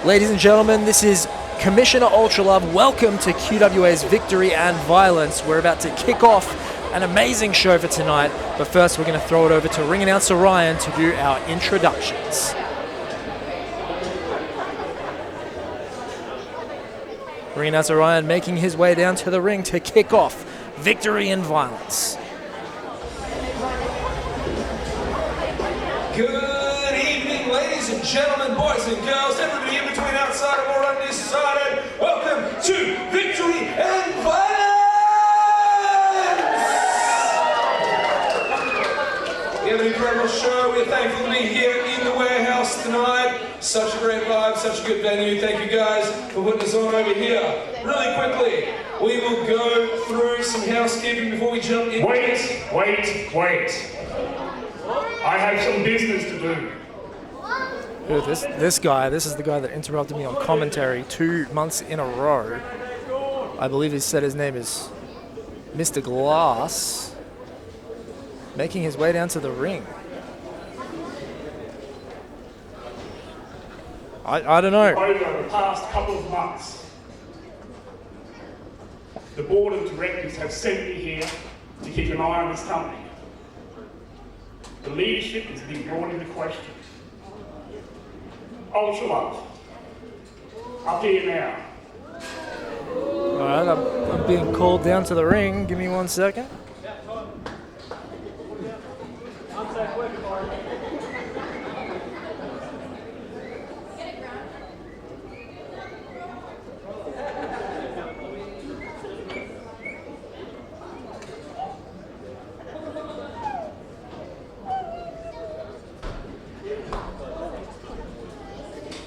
Ladies and gentlemen, this is Commissioner Ultralove. Welcome to QWA's Victory and Violence. We're about to kick off an amazing show for tonight, but first we're going to throw it over to ring announcer Ryan to do our introductions. Ring announcer Ryan making his way down to the ring to kick off Victory and Violence. Good evening, ladies and gentlemen, boys and girls, everybody in between, outside or undecided. Welcome to Victory and Violence! We have an incredible show. We're thankful to be here in the warehouse tonight. Such a great vibe, such a good venue. Thank you guys for putting us on over here. Really quickly, we will go through some housekeeping before we jump in. Wait. I have some business to do. Dude, this is the guy that interrupted me on commentary 2 months in a row. I believe he said his name is Mr. Glass, making his way down to the ring. I don't know. Over the past couple of months, the board of directors have sent me here to keep an eye on this company. The leadership is being brought into question. Ultralove, up here now. Alright, I'm being called down to the ring. Give me 1 second.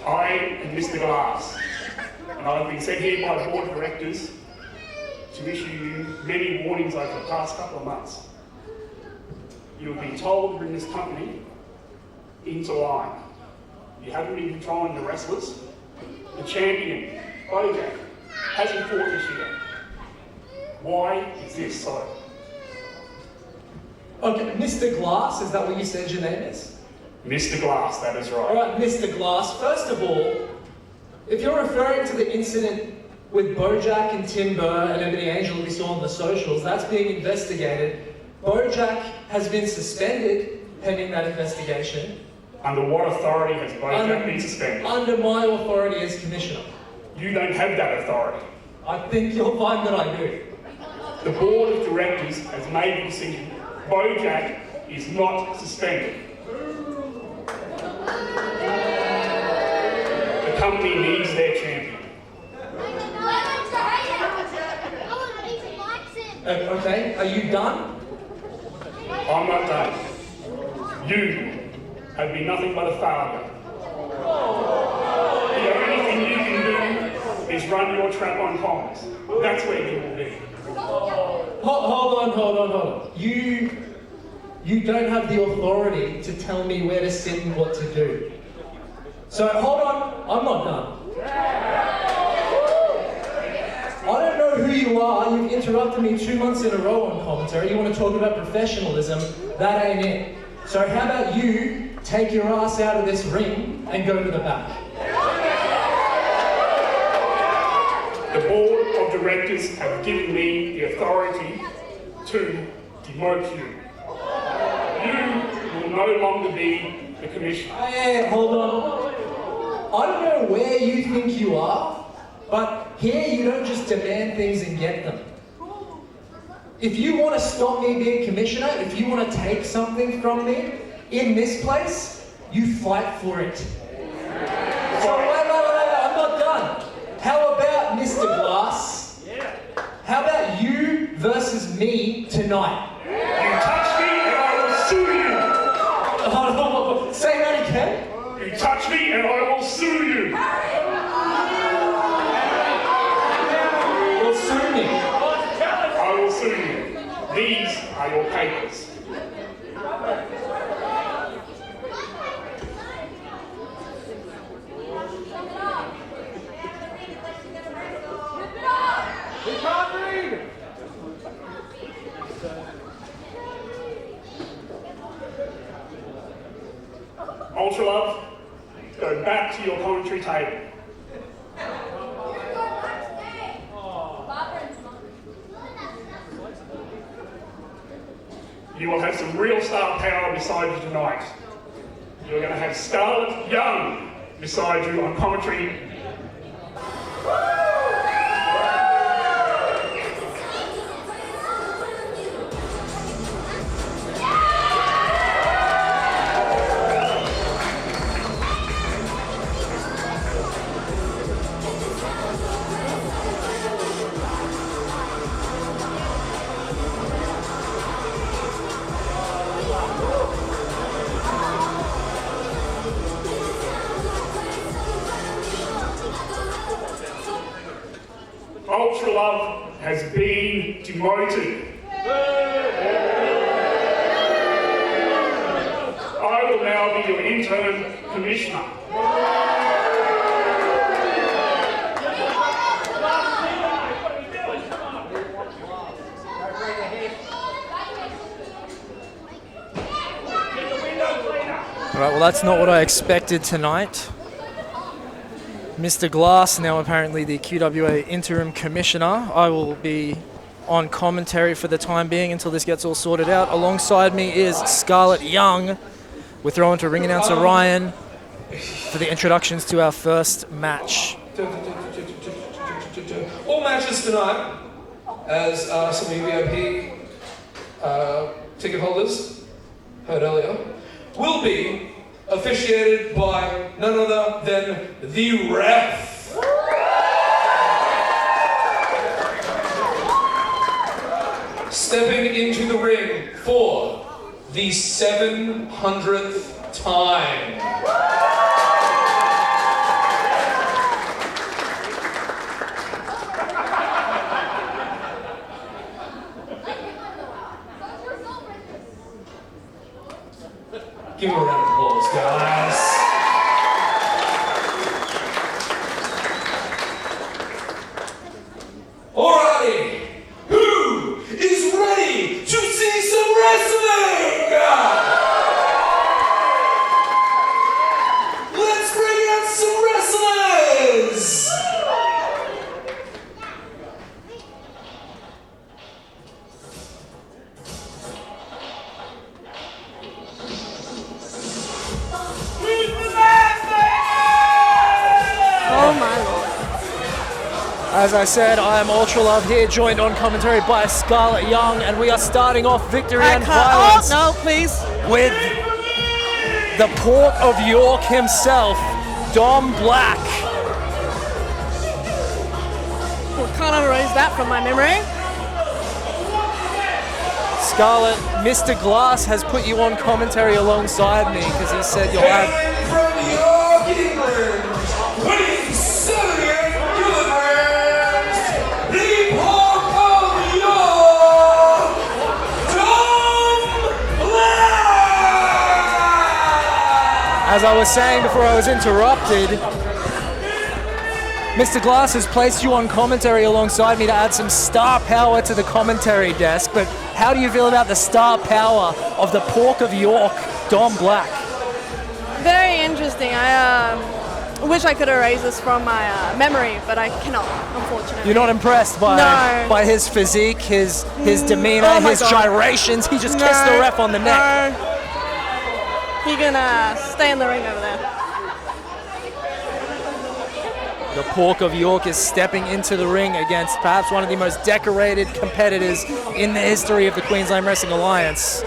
I am Mr. Glass, and I've been sent here by the board of directors to issue you many warnings over the past couple of months. You have been told to bring this company into line. You haven't been controlling the wrestlers. The champion, Bojack, hasn't fought this year. Why is this so? Okay, Mr. Glass, is that what you said your name is? Mr. Glass, that is right. Alright, Mr. Glass, first of all, if you're referring to the incident with Bojack and Tim Burr and Ebony Angel we saw on the socials, that's being investigated. Bojack has been suspended pending that investigation. Under what authority has Bojack been suspended? Under my authority as Commissioner. You don't have that authority. I think you'll find that I do. The board of directors has made the decision. Bojack is not suspended. The company needs their champion. Okay, are you done? I'm not done. You have been nothing but a failure. The only thing you can do is run your trap on comms. That's where you will be. Hold on. You don't have the authority to tell me where to sit and what to do. So hold on, I'm not done. I don't know who you are. You've interrupted me 2 months in a row on commentary. You want to talk about professionalism? That ain't it. So how about you take your ass out of this ring and go to the back? The board of directors have given me the authority to demote you. You will no longer be the commissioner. Hey, hold on. I don't know where you think you are, but here you don't just demand things and get them. If you want to stop me being commissioner, if you want to take something from me in this place, you fight for it. So wait, I'm not done. How about Mr. Glass? How about you versus me tonight? You touch me and I will sue you. Say that again. You touch me and I will sue you. Well, sue me. I will sue you. These are your papers. Ultralove, go back to your commentary table. you will have some real star power beside you tonight. You're going to have Scarlett Young beside you on commentary. Ultralove has been demoted. I will now be your interim commissioner. All right, well, that's not what I expected tonight. Mr. Glass, now apparently the QWA interim commissioner. I will be on commentary for the time being until this gets all sorted out. Alongside me is Scarlett Young. We're throwing to ring announcer Ryan for the introductions to our first match. All matches tonight, as some of you VIP ticket holders heard earlier, will be officiated by none other than the ref. Stepping into the ring for the 700th time. Give him a round of applause, guys. Alrighty, who is ready to see some wrestling? Let's bring out some wrestlers. Oh my lord. As I said, I am Ultralove here, joined on commentary by Scarlett Young, and we are starting off Victory and Violence Oh, no, please. with the Port of York himself, Dom Black. Well, can't erase that from my memory. Scarlett, Mr. Glass has put you on commentary alongside me because he said you'll have... From York, England, winning 78 kilograms, the Port of York, Dom Blayr! As I was saying before I was interrupted, Mr. Glass has placed you on commentary alongside me to add some star power to the commentary desk, but how do you feel about the star power of the Port of York, Dom Black? Very interesting. I wish I could erase this from my memory, but I cannot, unfortunately. You're not impressed by No. by his physique, his demeanor, Oh my his God. gyrations? He just kissed the ref on the neck. No. He can stay in the ring over there. The Port of York is stepping into the ring against perhaps one of the most decorated competitors in the history of the Queensland Wrestling Alliance.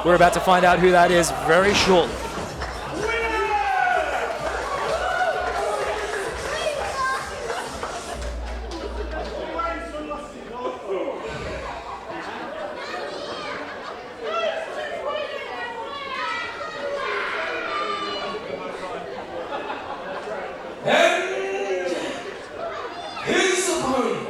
We're about to find out who that is very shortly. And his opponent,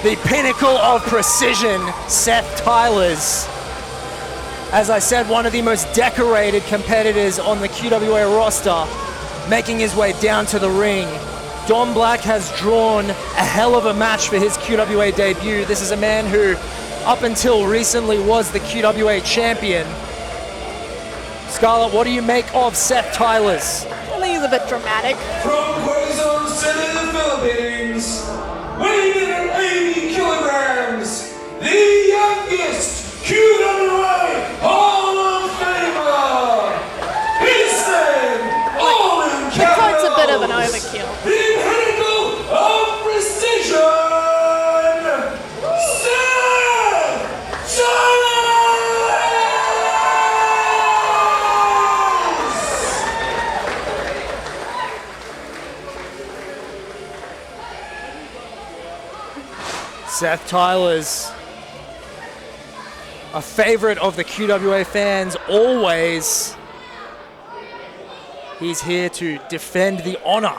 the pinnacle of precision, Seth Tylors. As I said, one of the most decorated competitors on the QWA roster, making his way down to the ring. Don Black has drawn a hell of a match for his QWA debut. This is a man who, up until recently, was the QWA champion. Scarlett, what do you make of Seth Tylors? I think he's a bit dramatic. From Queensland City, the Philippines, weighing in at 80 kilograms, the youngest QWA Hall of Famer, All-in The coat's a bit of an overkill. the pinnacle of precision, Seth Tylors! Seth Tylors, a favorite of the QWA fans always. He's here to defend the honor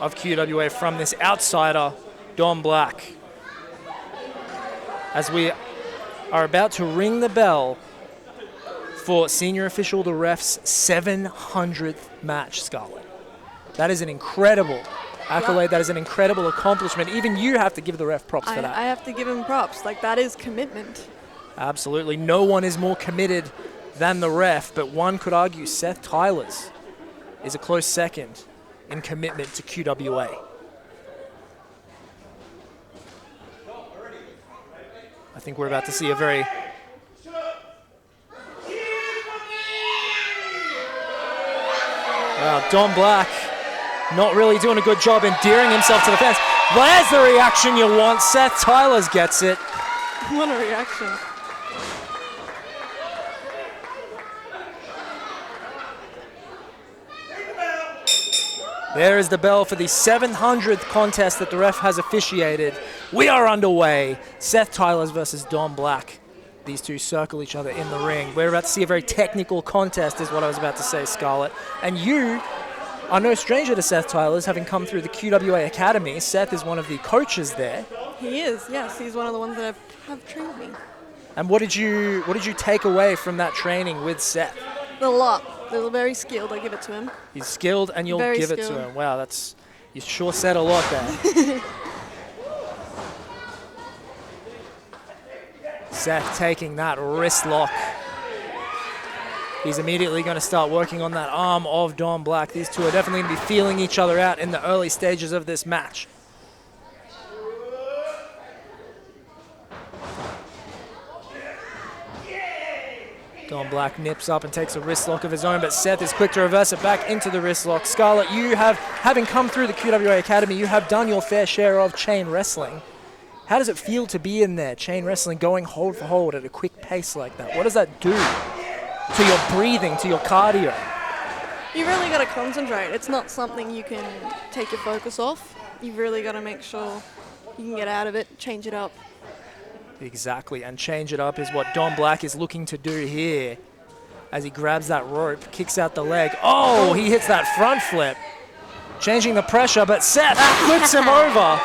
of QWA from this outsider, Don Black. As we are about to ring the bell for senior official the ref's 700th match, Scarlett. That is an incredible accolade. That is an incredible accomplishment. Even you have to give the ref props for that. I have to give him props. Like, that is commitment. Absolutely. No one is more committed than the ref, but one could argue Seth Tylors is a close second in commitment to QWA. I think we're about to see a very... Wow, Don Black not really doing a good job endearing himself to the fans. There's the reaction you want. Seth Tylors gets it. What a reaction. There is the bell for the 700th contest that the ref has officiated. We are underway. Seth Tylors versus Don Black. These two circle each other in the ring. We're about to see a very technical contest is what I was about to say, Scarlett. And you are no stranger to Seth Tylors, having come through the QWA Academy. Seth is one of the coaches there. He is, yes. He's one of the ones that have trained me. And what did you take away from that training with Seth? A lot. They're very skilled. I give it to him. He's skilled and you'll Very give it to skilled. him. Wow, you sure said a lot there. Seth taking that wrist lock. He's immediately going to start working on that arm of Don Black. These two are definitely going to be feeling each other out in the early stages of this match. Don Black nips up and takes a wrist lock of his own, but Seth is quick to reverse it back into the wrist lock. Scarlett, you have, having come through the QWA Academy, you have done your fair share of chain wrestling. How does it feel to be in there, chain wrestling, going hold for hold at a quick pace like that? What does that do to your breathing, to your cardio? You really got to concentrate. It's not something you can take your focus off. You've really got to make sure you can get out of it, change it up. Exactly, and change it up is what Don Black is looking to do here as he grabs that rope, kicks out the leg. Oh, he hits that front flip, changing the pressure, but Seth flips him over.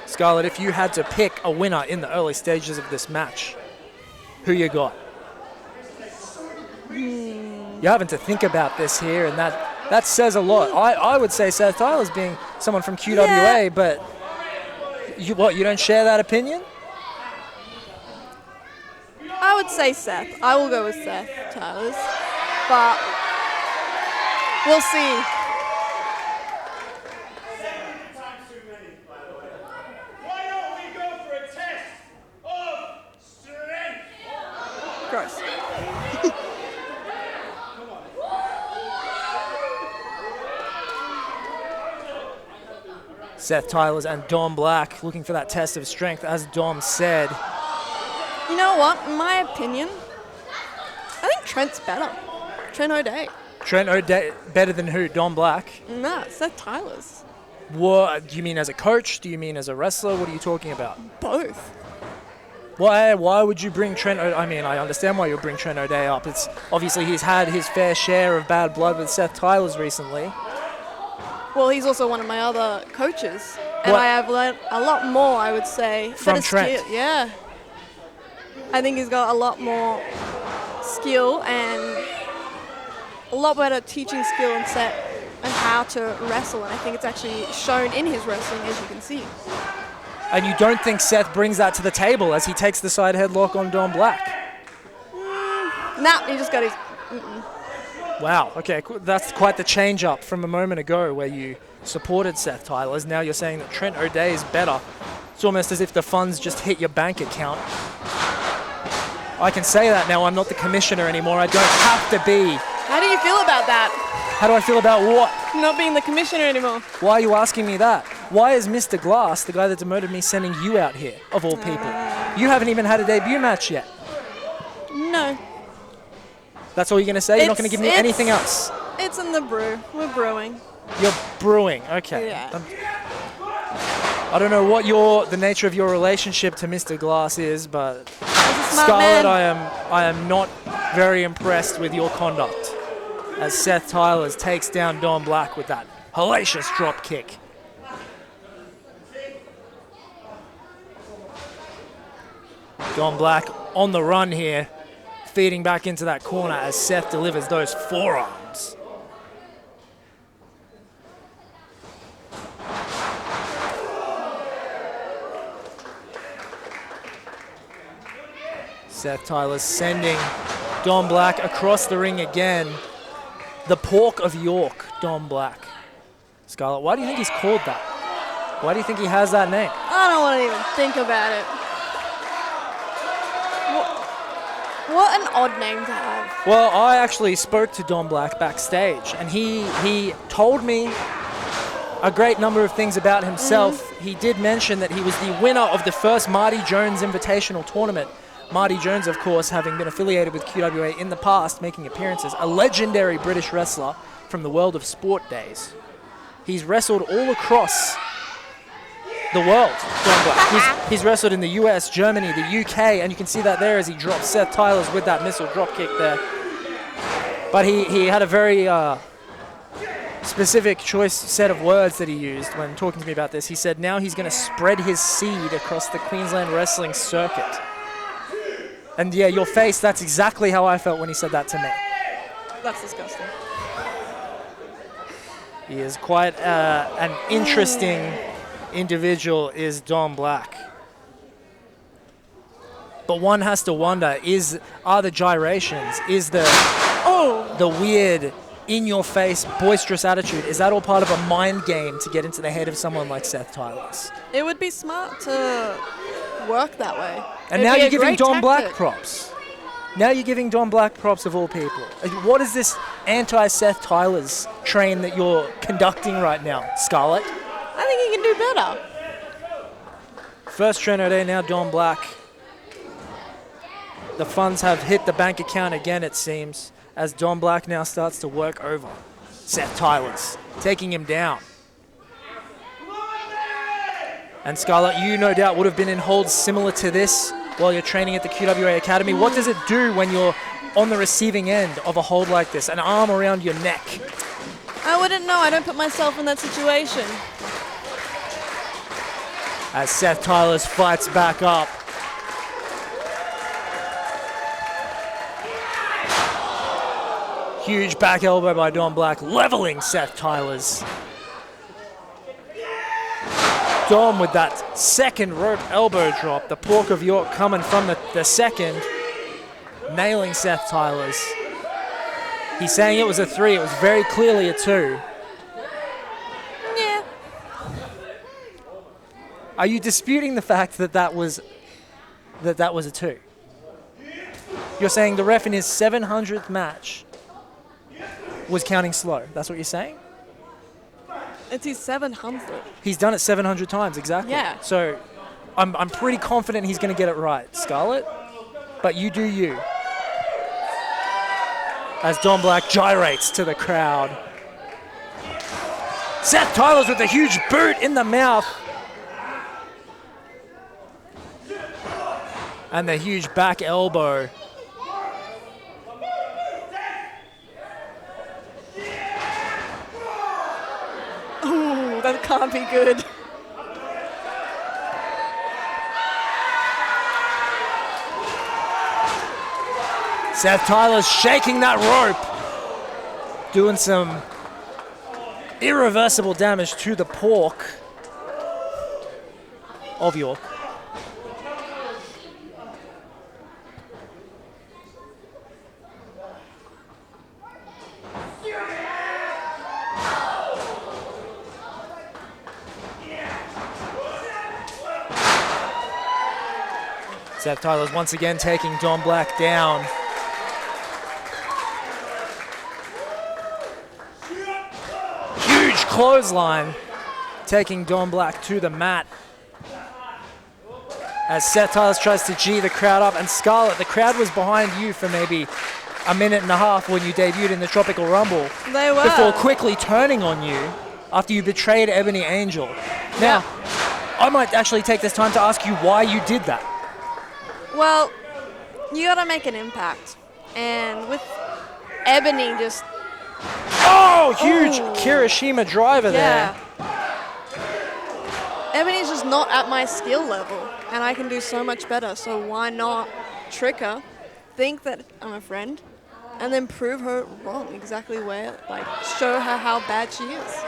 Scarlett, if you had to pick a winner in the early stages of this match, who you got? You're having to think about this here, and that says a lot. I would say Seth Tylors being someone from QWA, but you don't share that opinion? I would say Seth. I will go with Seth Tylors, but we'll see. Why don't we go for a test of strength? Gross. Seth Tylors and Don Black looking for that test of strength, as Dom said. You know what? In my opinion, I think Trent's better. Trent O'Day. Trent O'Day better than who? Don Black? Nah, Seth Tylors. What do you mean as a coach? Do you mean as a wrestler? What are you talking about? Both. Why would you bring Trent O'Day? I mean, I understand why you'll bring Trent O'Day up. It's obviously he's had his fair share of bad blood with Seth Tylors recently. Well, he's also one of my other coaches, and What? I have learned a lot more, I would say. From Better Trent? skill, yeah. I think he's got a lot more skill and a lot better teaching skill and set and how to wrestle, and I think it's actually shown in his wrestling, as you can see. And you don't think Seth brings that to the table as he takes the side headlock on Don Black? Nah, he just got his... Wow, okay, that's quite the change up from a moment ago where you supported Seth Tylors. Now you're saying that Trent O'Day is better. It's almost as if the funds just hit your bank account. I can say that now. I'm not the commissioner anymore. I don't have to be. How do you feel about that? How do I feel about what? Not being the commissioner anymore. Why are you asking me that? Why is Mr. Glass, the guy that demoted me, sending you out here, of all people? You haven't even had a debut match yet. No. That's all you're going to say? You're not going to give me anything else? It's in the brew. We're brewing. You're brewing, okay. Yeah. I don't know what the nature of your relationship to Mr. Glass is, but He's a smart Scarlett, man. I am not very impressed with your conduct as Seth Tylors takes down Don Black with that hellacious drop kick. Don Black on the run here, feeding back into that corner as Seth delivers those forearms. Seth Tylors sending Don Black across the ring again. The Pork of York, Don Black. Scarlett, why do you think he's called that? Why do you think he has that name? I don't want to even think about it. What an odd name to have. Well, I actually spoke to Don Black backstage, and he told me a great number of things about himself. He did mention that he was the winner of the first Marty Jones Invitational Tournament. Marty Jones, of course, having been affiliated with QWA in the past, making appearances, a legendary British wrestler from the world of sport days. He's wrestled all across the world, Don Black. He's wrestled in the US, Germany, the UK, and you can see that there as he drops Seth Tylors with that missile drop kick there. But he had a very specific choice set of words that he used when talking to me about this. He said now he's going to spread his seed across the Queensland wrestling circuit. And yeah, your face, that's exactly how I felt when he said that to me. That's disgusting. He is quite an interesting individual, is Don Black. But one has to wonder, are the gyrations, is the weird, in-your-face, boisterous attitude, is that all part of a mind game to get into the head of someone like Seth Tylors? It would be smart to work that way. And It'd now be you're a giving great Don Black tactic. props. Now you're giving Don Black props of all people. What is this anti-Seth Tylors train that you're conducting right now, Scarlett? I think he can do better. First Trent O'Day, now Don Black. The funds have hit the bank account again, it seems, as Don Black now starts to work over Seth Tylors, taking him down. And Scarlett, you no doubt would have been in holds similar to this while you're training at the QWA Academy. What does it do when you're on the receiving end of a hold like this, an arm around your neck? I wouldn't know. I don't put myself in that situation. As Seth Tylors fights back up. Huge back elbow by Don Black, leveling Seth Tylors. Dom with that second rope elbow drop. The Pork of York coming from the second, nailing Seth Tylors. He's saying it was a 3. It was very clearly a 2. Yeah. Are you disputing the fact that that was a 2? You're saying the ref in his 700th match was counting slow. That's what you're saying? It's his 700th. He's done it 700 times, exactly. Yeah. So I'm pretty confident he's going to get it right, Scarlett. But you do you. As Don Black gyrates to the crowd. Seth Tylors with a huge boot in the mouth. And the huge back elbow. can't be good. Seth Tylors shaking that rope, doing some irreversible damage to the pork of York. Seth Tylors once again taking Don Black down. Huge clothesline, taking Don Black to the mat. As Seth Tylors tries to G the crowd up, and Scarlett, the crowd was behind you for maybe a minute and a half when you debuted in the Tropical Rumble. They were. Before quickly turning on you after you betrayed Ebony Angel. Now, I might actually take this time to ask you why you did that. Well, you gotta make an impact. And with Ebony just... Oh, huge Kirishima driver there. Ebony's just not at my skill level, and I can do so much better, so why not trick her, think that I'm a friend, and then prove her wrong exactly where, like, show her how bad she is,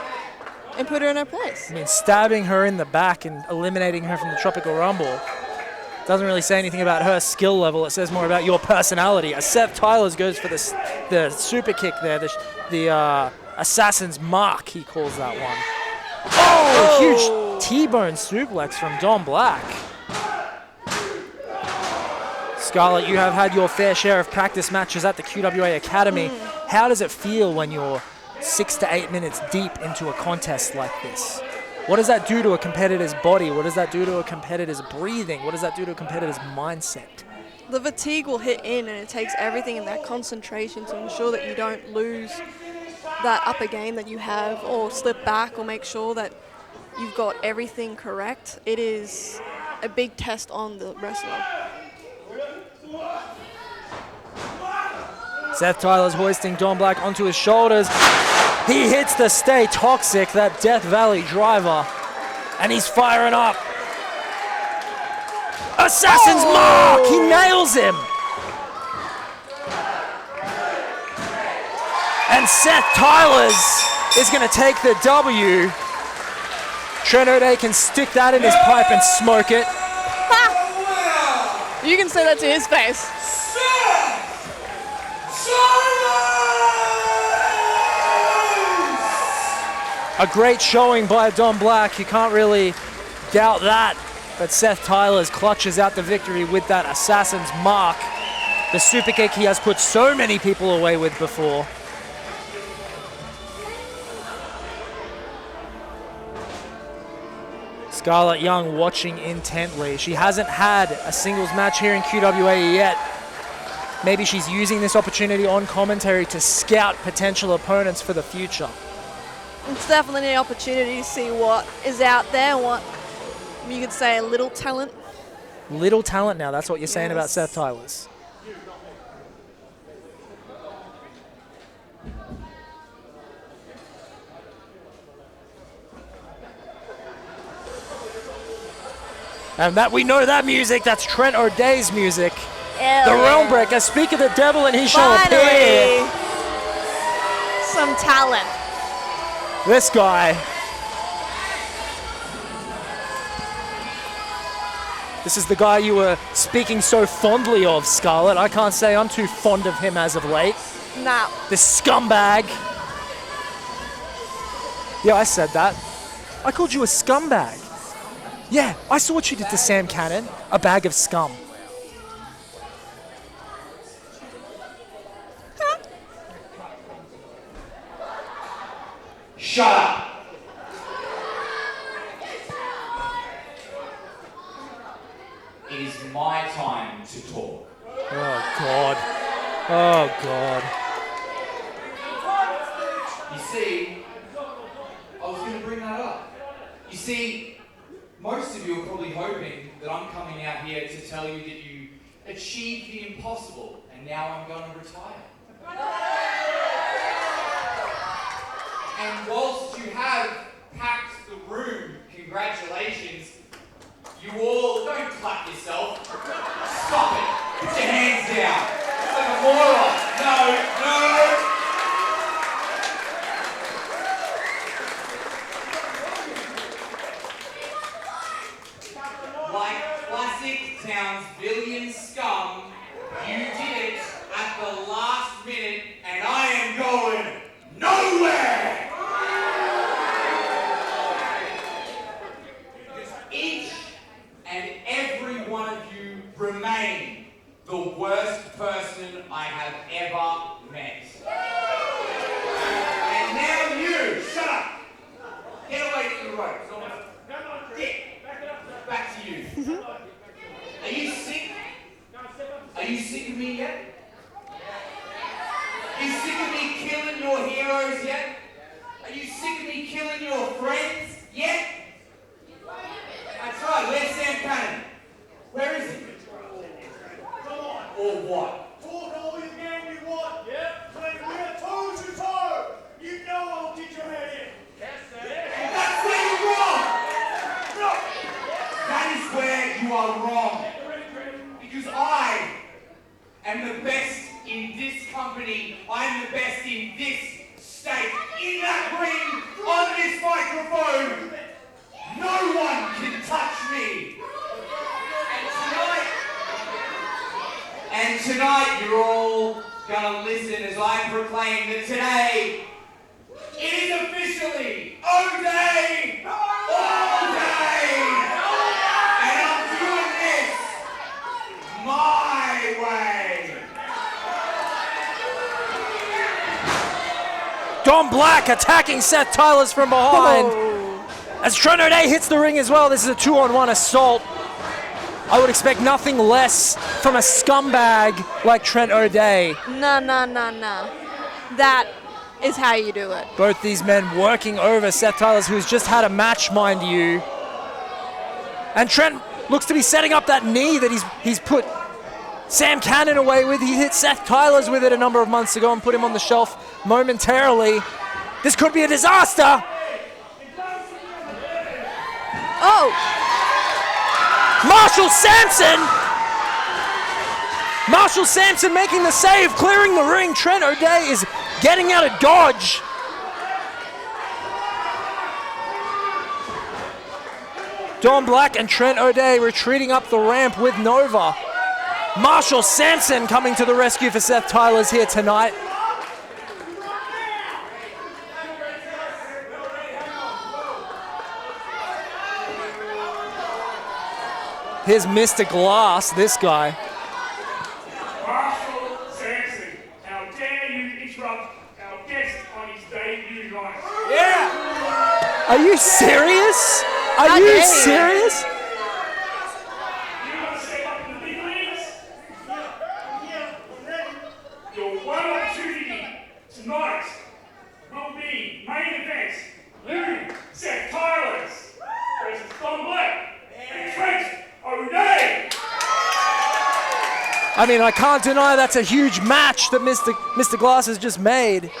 and put her in her place. I mean, stabbing her in the back and eliminating her from the Tropical Rumble doesn't really say anything about her skill level. It says more about your personality. As Seth Tylors goes for the super kick there, the assassin's mark, he calls that one. Oh, huge T-bone suplex from Don Black. Scarlett, you have had your fair share of practice matches at the QWA Academy. How does it feel when you're 6 to 8 minutes deep into a contest like this? What does that do to a competitor's body? What does that do to a competitor's breathing? What does that do to a competitor's mindset? The fatigue will hit in, and it takes everything in that concentration to ensure that you don't lose that upper game that you have, or slip back, or make sure that you've got everything correct. It is a big test on the wrestler. Seth Tylors hoisting Don Black onto his shoulders. He hits the Stay Toxic, that Death Valley driver, and he's firing up. Assassin's Mark! He nails him! And Seth Tylors is going to take the W. Trent O'Day can stick that in his pipe and smoke it. You can say that to his face. A great showing by Don Black. You can't really doubt that. But Seth Tylors clutches out the victory with that Assassin's Mark. The super kick he has put so many people away with before. Scarlett Young watching intently. She hasn't had a singles match here in QWA yet. Maybe she's using this opportunity on commentary to scout potential opponents for the future. It's definitely an opportunity to see what is out there, what you could say a little talent. Little talent now, that's what you're saying about Seth Tylors. And that we know that music, that's Trent O'Day's music. The Realm Breaker, speak of the devil and he shall appear. Some talent. This guy. This is the guy you were speaking so fondly of, Scarlett. I can't say I'm too fond of him as of late. Nah. This scumbag. Yeah, I said that. I called you a scumbag. Yeah, I saw what you did to Sam Cannon. A bag of scum. Shut up! It is my time to talk. Oh, God. Oh, God. You see, I was going to bring that up. You see, most of you are probably hoping that I'm coming out here to tell you that you achieved the impossible and now I'm going to retire. And whilst you have packed the You all, don't clap yourself. Stop it. Put your hands down. It's like a moron. No. Like classic Townsvillian scum, you did it at the last minute, and I am going nowhere! Each and every one of you remain the worst person I have ever met. And now you, shut up! Get away from the ropes. Back to you. Are you sick? Are you sick of me yet? Are you sick of me killing your heroes yet? Are you sick of me killing your friends yet? That's right, where's Sam Cannon? Where is he? Or what? Talk all you game you want. Yep. When we're toe to toe, you know I'll get your head in. Yes, sir. That's where you're wrong! No. That is where you are wrong. Because I am the best in this company. I am the best in this state. In that ring, on this microphone, no one can touch me. And tonight you're all gonna listen as I proclaim that today it is officially O'Day all day. And I'm doing this my way. Don Black attacking Seth Tylors from behind. As Trent O'Day hits the ring as well, this is a 2-on-1 assault. I would expect nothing less from a scumbag like Trent O'Day. Nah. That is how you do it. Both these men working over Seth Tylors, who's just had a match, mind you. And Trent looks to be setting up that knee that he's put Sam Cannon away with. He hit Seth Tylors with it a number of months ago and put him on the shelf momentarily. This could be a disaster. Oh! Marshall Samson making the save, clearing the ring. Trent O'Day is getting out of dodge. Don Black and Trent O'Day retreating up the ramp with Nova. Marshall Samson coming to the rescue for Seth Tylors here tonight. Here's Mr. Glass, this guy. Marshall Samson, how dare you interrupt our guest on his debut night? Yeah! Are you serious? Are you serious? You want to step up in the big leagues? Your one opportunity tonight will be main event. You, Seth Tylors, versus Don Black and Trent O'Day. I mean, I can't deny that's a huge match that Mr. Glass has just made.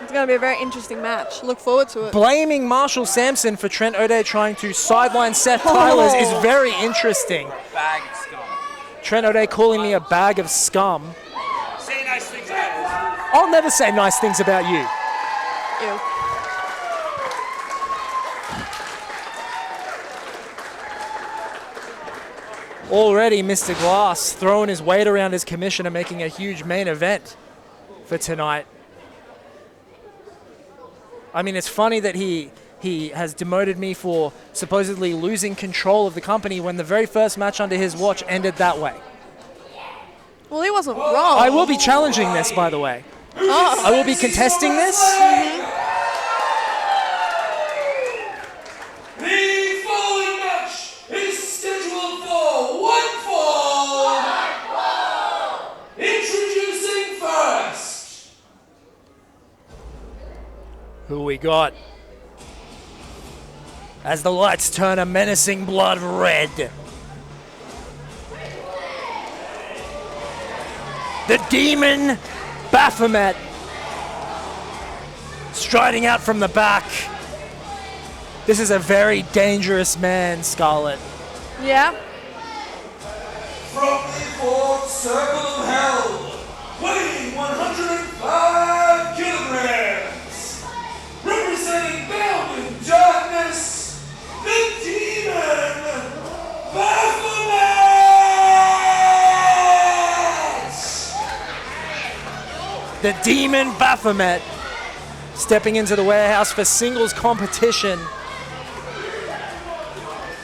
It's going to be a very interesting match. Look forward to it. Blaming Marshall Samson for Trent O'Day trying to sideline Seth Tylors is very interesting. Bag of scum. Trent O'Day calling me a bag of scum. Say nice things about us. I'll never say nice things about you. Ew. Already Mr. Glass throwing his weight around his commissioner, making a huge main event for tonight. I mean, it's funny that he has demoted me for supposedly losing control of the company when the very first match under his watch ended that way. Well, he wasn't wrong. I will be challenging this, by the way. Oh. I will be contesting this. The following match is scheduled for one fall. Introducing first. Who we got? As the lights turn a menacing blood red. The demon Baphomet striding out from the back. This is a very dangerous man, Scarlett. Yeah. From the fourth circle of hell, weighing 105 kilograms, representing bound in darkness, the demon, Baphomet! The demon Baphomet stepping into the warehouse for singles competition.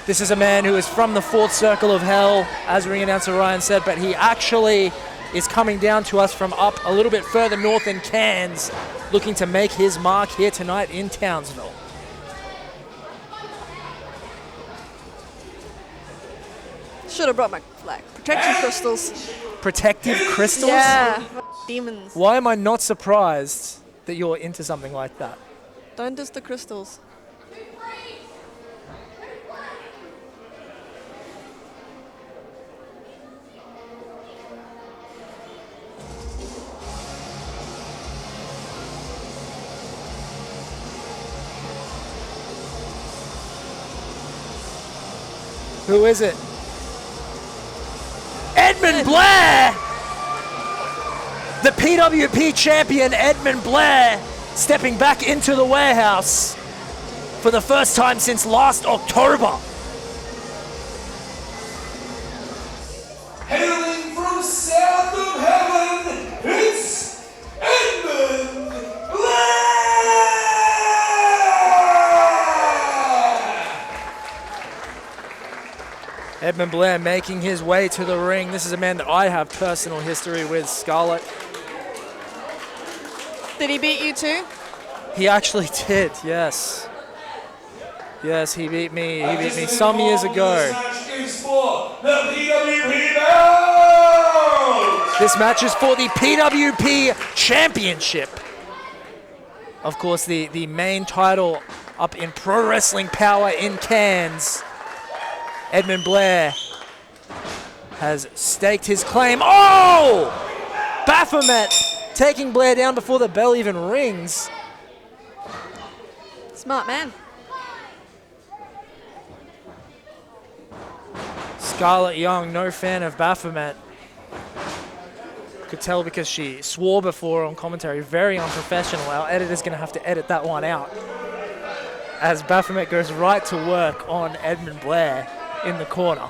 This is a man who is from the fourth circle of hell, as ring announcer Ryan said, but he actually is coming down to us from up a little bit further north in Cairns, looking to make his mark here tonight in Townsville. Should have brought my protection crystals. Protective crystals? Yeah. Demons. Why am I not surprised that you're into something like that? Don't diss the crystals. Who is it? Edmund Blayr! The PWP champion Edmund Blayr stepping back into the warehouse for the first time since last October. Hailing from south of heaven, it's Edmund Blayr! Edmund Blayr making his way to the ring. This is a man that I have personal history with, Scarlett. Did he beat you too? He actually did, yes. Yes, he beat me some years ago. This match is for the PWP Championship. Of course, the main title up in Pro Wrestling Power in Cairns. Edmund Blayr has staked his claim. Oh! Baphomet taking Blayr down before the bell even rings. Smart man. Scarlett Young, no fan of Baphomet. Could tell because she swore before on commentary. Very unprofessional. Our editor's going to have to edit that one out. As Baphomet goes right to work on Edmund Blayr in the corner.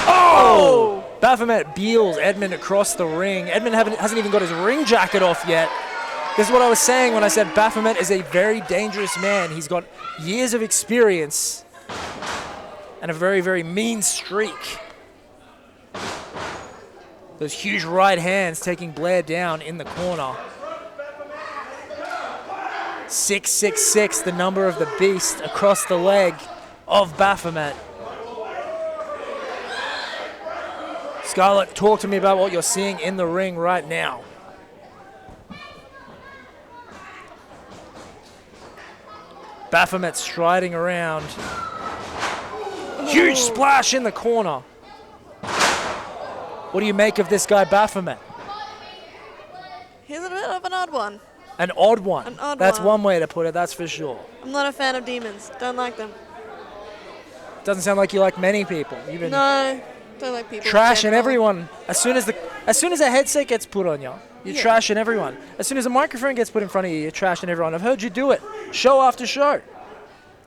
Oh! Baphomet beals Edmund across the ring. Edmund hasn't even got his ring jacket off yet. This is what I was saying when I said Baphomet is a very dangerous man. He's got years of experience and a very, very mean streak. Those huge right hands taking Blayr down in the corner. 666, the number of the beast across the leg of Baphomet. Scarlett, talk to me about what you're seeing in the ring right now. Baphomet striding around. Huge splash in the corner. What do you make of this guy, Baphomet? He's a bit of an odd one. An odd one. An odd That's one. one way to put it, that's for sure. I'm not a fan of demons. Don't like them. Doesn't sound like you like many people. You've been No, don't like people. in trashing general. everyone. As soon as a headset gets put on you, you're Yeah. trashing everyone. As soon as a microphone gets put in front of you, you're trashing everyone. I've heard you do it, show after show.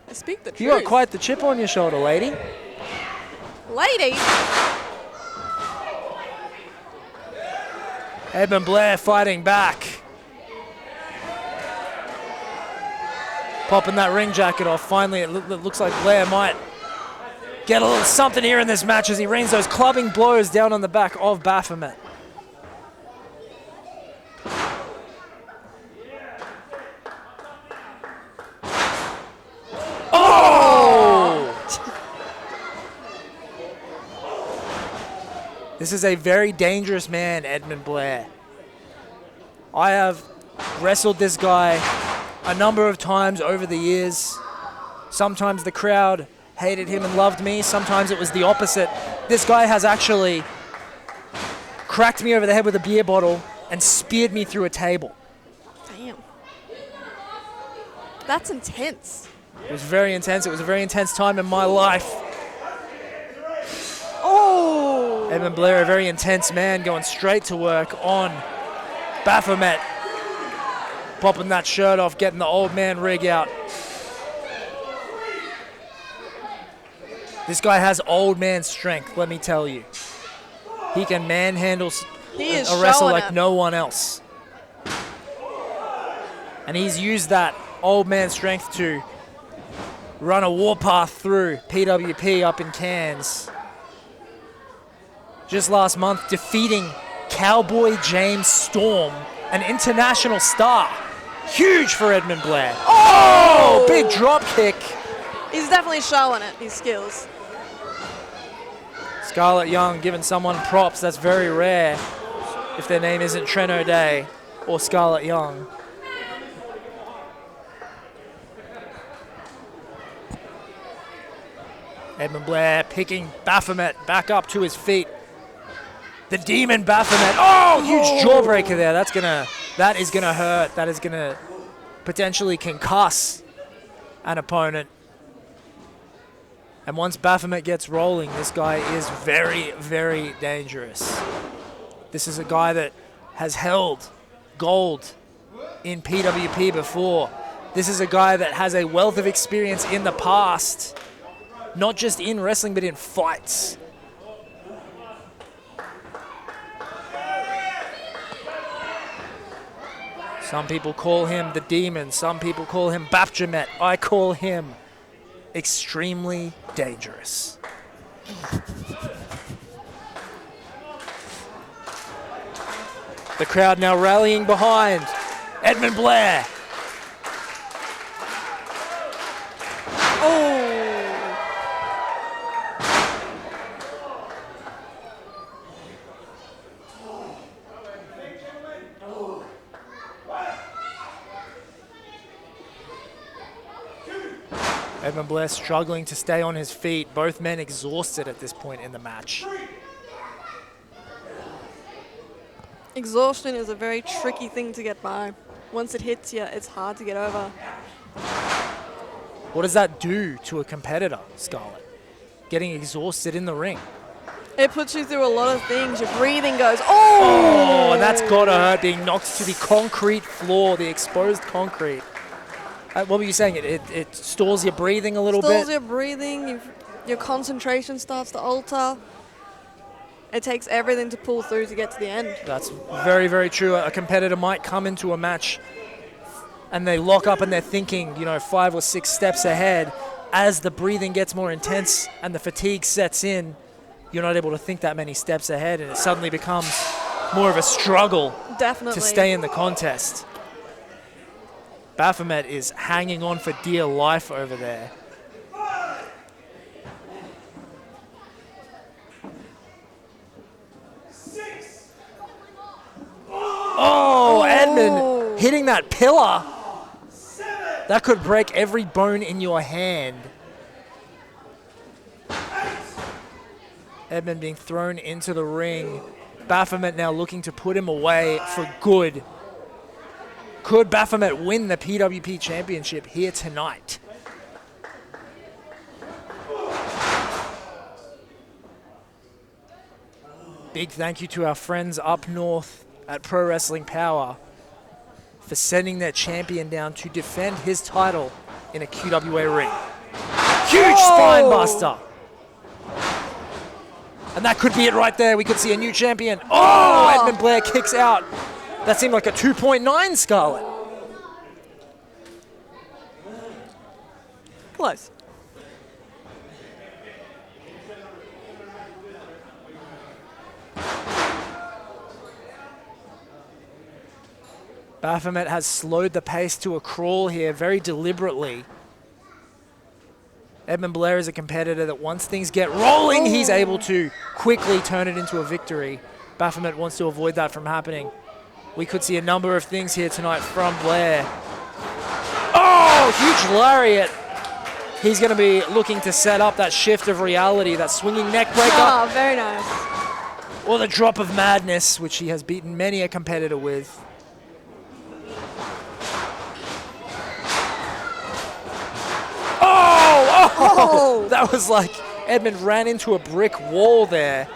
I speak the truth. You got quite the chip on your shoulder, lady. Lady. Edmund Blayr fighting back. Popping that ring jacket off. Finally, it looks like Blayr might get a little something here in this match as he rains those clubbing blows down on the back of Baphomet. Oh! This is a very dangerous man, Edmund Blayr. I have wrestled this guy a number of times over the years. Sometimes the crowd hated him and loved me. Sometimes it was the opposite. This guy has actually cracked me over the head with a beer bottle and speared me through a table. Damn. That's intense. It was very intense. It was a very intense time in my life. Oh! Edmund Blayr, a very intense man, going straight to work on Baphomet. Popping that shirt off, getting the old man rig out. This guy has old man strength, let me tell you. He can manhandle a wrestler like no one else. And he's used that old man strength to run a warpath through PWP up in Cairns. Just last month, defeating Cowboy James Storm, an international star. Huge for Edmund Blayr. Oh, big drop kick. He's definitely showing it, his skills. Scarlett Young giving someone props. That's very rare if their name isn't Trent O'Day or Scarlett Young. Edmund Blayr picking Baphomet back up to his feet. The demon Baphomet. Oh, huge jawbreaker there. That is gonna hurt. That is gonna potentially concuss an opponent. And once Baphomet gets rolling, this guy is very, very dangerous. This is a guy that has held gold in PWP before. This is a guy that has a wealth of experience in the past, not just in wrestling, but in fights. Some people call him the demon. Some people call him Baphomet. I call him extremely dangerous. The crowd now rallying behind Edmund Blayr. Oh! Edmund Blayr struggling to stay on his feet. Both men exhausted at this point in the match. Exhaustion is a very tricky thing to get by. Once it hits you, it's hard to get over. What does that do to a competitor, Scarlett? Getting exhausted in the ring. It puts you through a lot of things. Your breathing goes, oh! Oh, that's gotta hurt, being knocked to the concrete floor, the exposed concrete. What were you saying? It stalls your breathing a little bit? Stalls your breathing, your concentration starts to alter. It takes everything to pull through to get to the end. That's very, very true. A competitor might come into a match and they lock up and they're thinking, 5 or 6 steps ahead. As the breathing gets more intense and the fatigue sets in, you're not able to think that many steps ahead, and it suddenly becomes more of a struggle Definitely. to stay in the contest. Baphomet is hanging on for dear life over there. Oh, Edmund hitting that pillar. That could break every bone in your hand. Edmund being thrown into the ring. Baphomet now looking to put him away for good. Could Baphomet win the PWP Championship here tonight? Big thank you to our friends up north at Pro Wrestling Power for sending their champion down to defend his title in a QWA ring. Huge spine buster. And that could be it right there. We could see a new champion. Oh, Edmund Blayr kicks out. That seemed like a 2.9, Scarlett. Close. Baphomet has slowed the pace to a crawl here very deliberately. Edmund Blayr is a competitor that once things get rolling, he's able to quickly turn it into a victory. Baphomet wants to avoid that from happening. We could see a number of things here tonight from Blayr. Oh, huge lariat. He's going to be looking to set up that shift of reality, that swinging neck breaker. Oh, very nice. Or the drop of madness, which he has beaten many a competitor with. Oh! That was like Edmund ran into a brick wall there.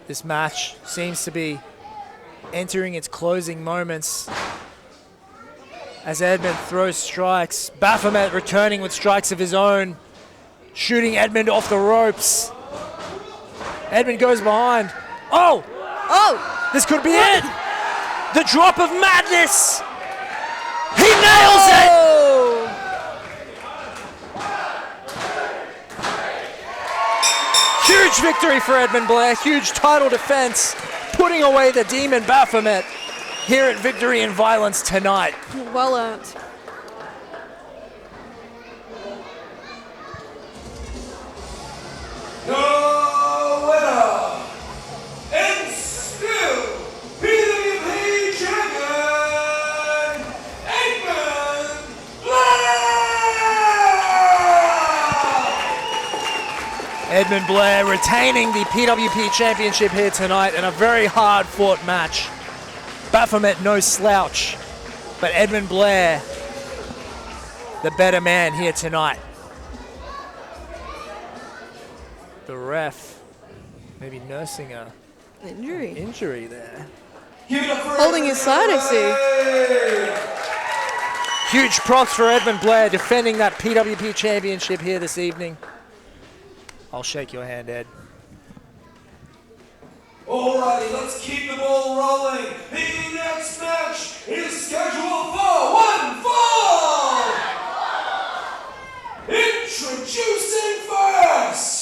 This match seems to be entering its closing moments as Edmund throws strikes. Baphomet returning with strikes of his own, shooting Edmund off the ropes. Edmund goes behind. Oh! Oh! This could be it! The drop of madness! He nails it! Huge victory for Edmund Blayr, huge title defense, putting away the demon Baphomet here at Victory and Violence tonight. Well earned. The winner, and still PWP champion, Edmund Blayr! Edmund Blayr retaining the PWP championship here tonight in a very hard-fought match. Baphomet no slouch, but Edmund Blayr, the better man here tonight. The ref maybe nursing a injury there. Holding his side, I see. Huge props for Edmund Blayr defending that PWP championship here this evening. I'll shake your hand, Ed. Alrighty, let's keep the ball rolling. The next match is scheduled for one fall. Introducing first.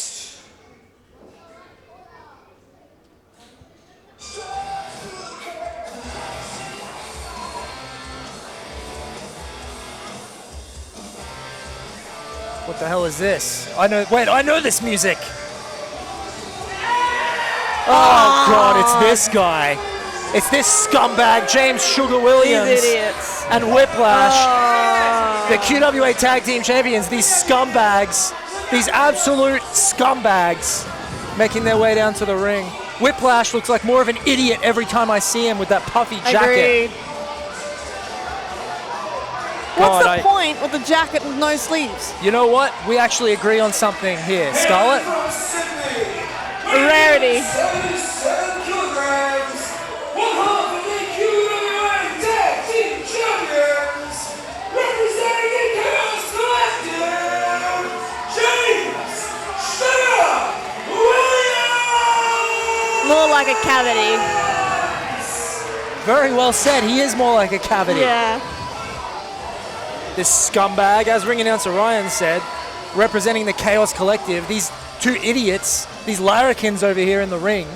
What the hell is this? I know this music. Oh God, it's this guy. It's this scumbag, James Sugar Williams. These idiots. And Whiplash, the QWA Tag Team Champions, these scumbags, these absolute scumbags, making their way down to the ring. Whiplash looks like more of an idiot every time I see him with that puffy jacket. Agreed. What's the point with the jacket with no sleeves? You know what? We actually agree on something here, Scarlett. A rarity. 77 kilograms, 1/2 of the QWA Tag Team Champions, representing the Chaos Collective, James Sugar Williams! More like a cavity. Very well said. He is more like a cavity. Yeah. This scumbag, as ring announcer Ryan said, representing the Chaos Collective, these two idiots, these larrikins over here in the ring,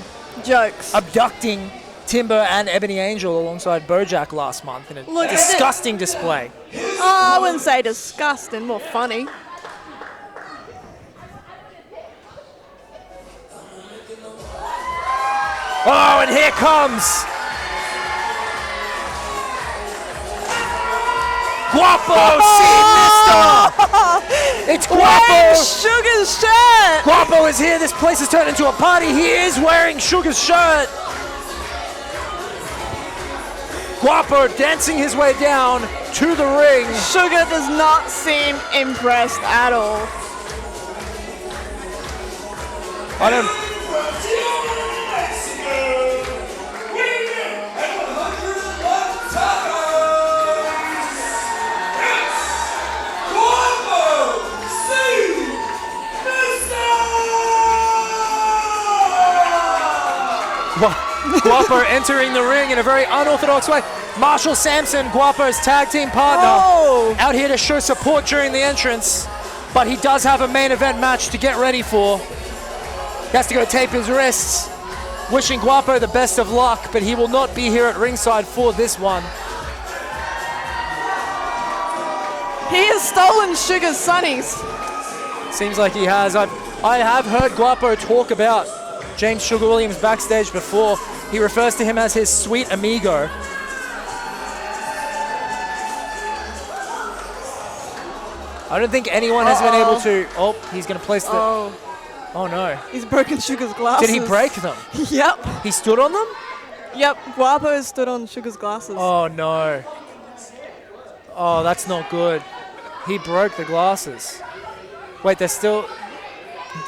Jokes. abducting Timber and Ebony Angel alongside Bojack last month in a disgusting display. Oh, I wouldn't say disgusting, more funny. Oh, and here comes Gwapo, mister! It's Gwapo! Wearing Sugar's shirt! Gwapo is here. This place has turned into a party. He is wearing Sugar's shirt. Gwapo dancing his way down to the ring. Sugar does not seem impressed at all. I don't... Gwapo entering the ring in a very unorthodox way. Marshall Samson, Gwapo's tag team partner, out here to show support during the entrance, but he does have a main event match to get ready for. He has to go tape his wrists. Wishing Gwapo the best of luck, but he will not be here at ringside for this one. He has stolen Sugar's sunnies. Seems like he has. I have heard Gwapo talk about James Sugar Williams backstage before. He refers to him as his sweet amigo. I don't think anyone has been able to... Oh, he's going to place the... Oh, no. He's broken Sugar's glasses. Did he break them? Yep. He stood on them? Yep. Gwapo has stood on Sugar's glasses. Oh, no. Oh, that's not good. He broke the glasses. Wait, they're still...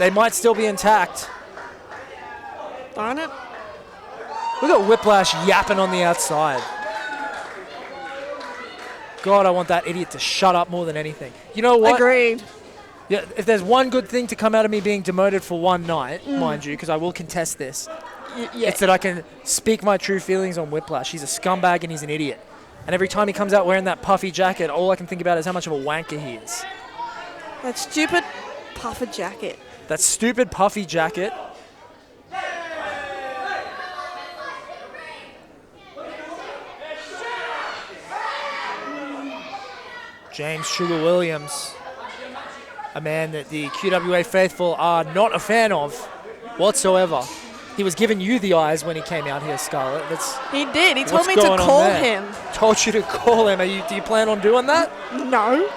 They might still be intact. Darn it. Look at Whiplash yapping on the outside. God, I want that idiot to shut up more than anything. You know what? Agreed. Yeah, if there's one good thing to come out of me being demoted for one night, mind you, because I will contest this, Yeah. it's that I can speak my true feelings on Whiplash. He's a scumbag and he's an idiot. And every time he comes out wearing that puffy jacket, all I can think about is how much of a wanker he is. That stupid puffer jacket. That stupid puffy jacket. James Sugar Williams, a man that the QWA faithful are not a fan of whatsoever. He was giving you the eyes when he came out here, Scarlett. He did. He told What's me to going on call there? him. Told you to call him. Do you plan on doing that? No.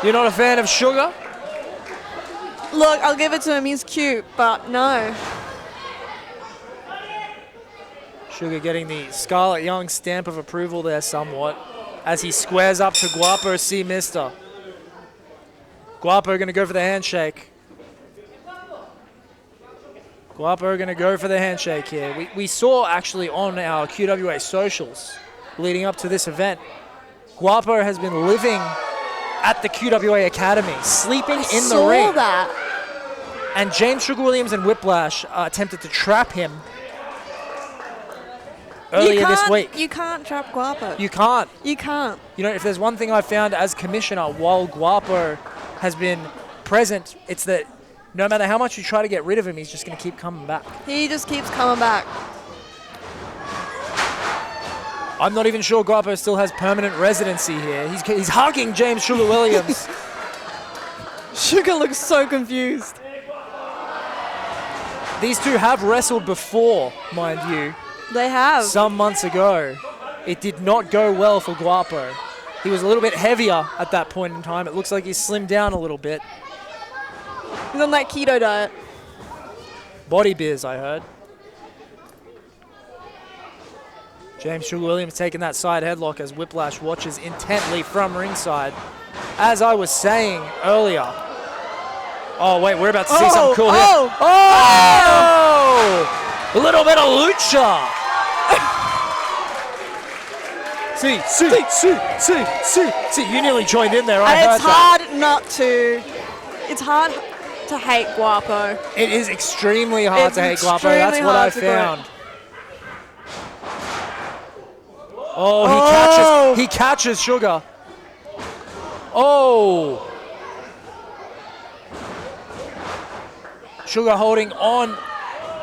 You're not a fan of Sugar? Look, I'll give it to him. He's cute, but no. Sugar getting the Scarlett Young stamp of approval there somewhat as he squares up to Gwapo C. Mister. Gwapo going to go for the handshake. Gwapo going to go for the handshake here. We saw actually on our QWA socials leading up to this event, Gwapo has been living at the QWA Academy, sleeping in the ring. I saw that. And James Sugar Williams and Whiplash attempted to trap him earlier this week. You can't trap Gwapo. You can't. You can't. You know, if there's one thing I've found as commissioner while Gwapo has been present, it's that no matter how much you try to get rid of him, he's just going to keep coming back. He just keeps coming back. I'm not even sure Gwapo still has permanent residency here. He's hugging James Sugar Williams. Sugar looks so confused. These two have wrestled before, mind you. They have. Some months ago. It did not go well for Gwapo. He was a little bit heavier at that point in time. It looks like he's slimmed down a little bit. He's on that keto diet. Body biz, I heard. James Sugar Williams taking that side headlock as Whiplash watches intently from ringside. As I was saying earlier. Oh, wait, we're about to see something cool here. Oh! A little bit of lucha. See. You nearly joined in there. I heard it's hard not to. It's hard to hate Gwapo. It is extremely hard to hate Gwapo. That's what I found. Oh, he catches Sugar. Oh. Sugar holding on,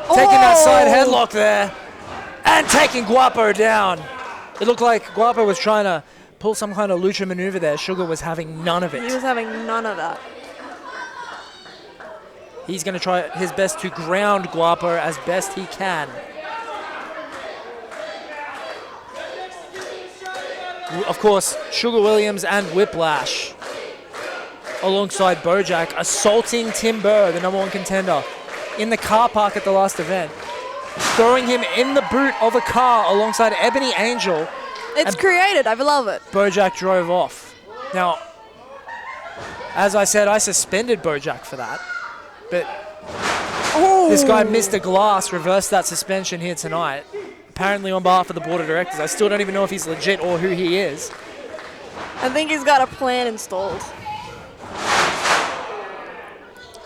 taking that side headlock there, and taking Gwapo down. It looked like Gwapo was trying to pull some kind of lucha maneuver there. Sugar was having none of it. He was having none of that. He's going to try his best to ground Gwapo as best he can. Of course, Sugar Williams and Whiplash, alongside Bojack, assaulting Tim Burr, the #1 contender, in the car park at the last event, throwing him in the boot of a car alongside Ebony Angel. It's creative. I love it. Bojack drove off. Now, as I said, I suspended Bojack for that, but this guy, Mr. Glass, reversed that suspension here tonight. Apparently on behalf of the board of directors. I still don't even know if he's legit or who he is. I think he's got a plan installed.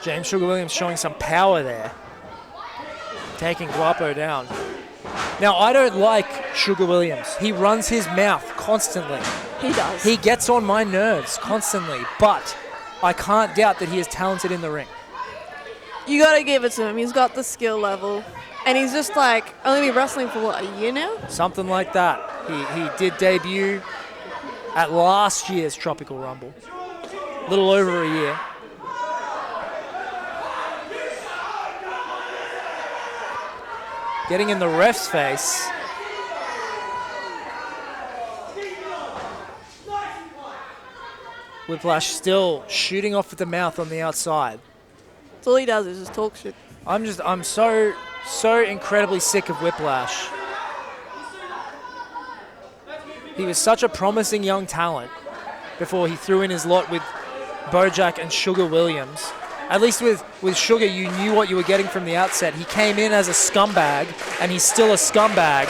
James Sugar Williams showing some power there. Taking Gwapo down. Now, I don't like Sugar Williams. He runs his mouth constantly. He does. He gets on my nerves constantly, but I can't doubt that he is talented in the ring. You got to give it to him. He's got the skill level. And he's just like only been wrestling for what, a year now? Something like that. He did debut at last year's Tropical Rumble. A little over a year. getting in the ref's face. Whiplash still shooting off at the mouth on the outside. That's all he does is just talk shit. I'm so incredibly sick of Whiplash. He was such a promising young talent before he threw in his lot with Bojack and Sugar Williams. At least with Sugar, you knew what you were getting from the outset. He came in as a scumbag, and he's still a scumbag.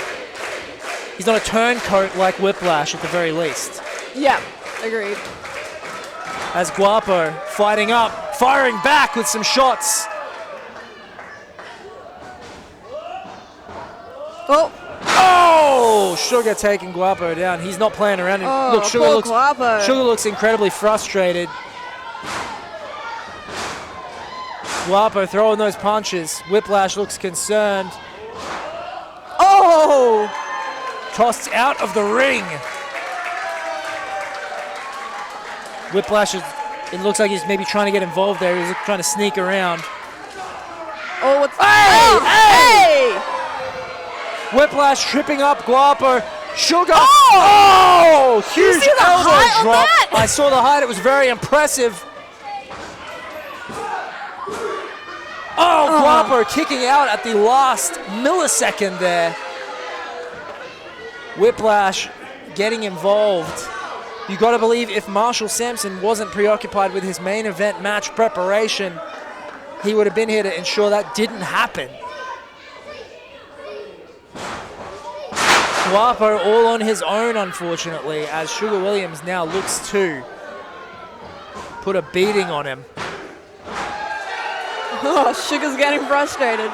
He's not a turncoat like Whiplash at the very least. Yeah, agreed. As Gwapo fighting up, firing back with some shots. Oh, Sugar taking Gwapo down. He's not playing around. Oh, Look, Gwapo. Sugar looks incredibly frustrated. Gwapo throwing those punches. Whiplash looks concerned. Oh! Tossed out of the ring. Whiplash, it looks like he's maybe trying to get involved there. He's trying to sneak around. Oh, what's... Hey! Whiplash tripping up Gwapo. Sugar. Huge elbow drop. I saw the height. It was very impressive. Gwapo kicking out at the last millisecond there. Whiplash getting involved. You got to believe if Marshall Samson wasn't preoccupied with his main event match preparation, he would have been here to ensure that didn't happen. Gwapo all on his own, unfortunately, as Sugar Williams now looks to put a beating on him. Oh, Sugar's getting frustrated.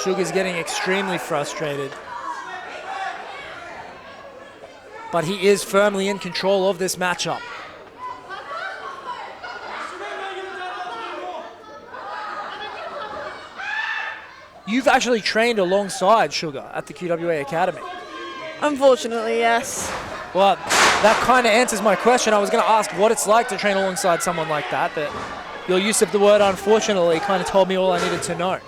Sugar's getting extremely frustrated. But he is firmly in control of this matchup. You've actually trained alongside Sugar at the QWA Academy. Unfortunately, yes. Well, that kind of answers my question. I was going to ask what it's like to train alongside someone like that, but your use of the word unfortunately kind of told me all I needed to know.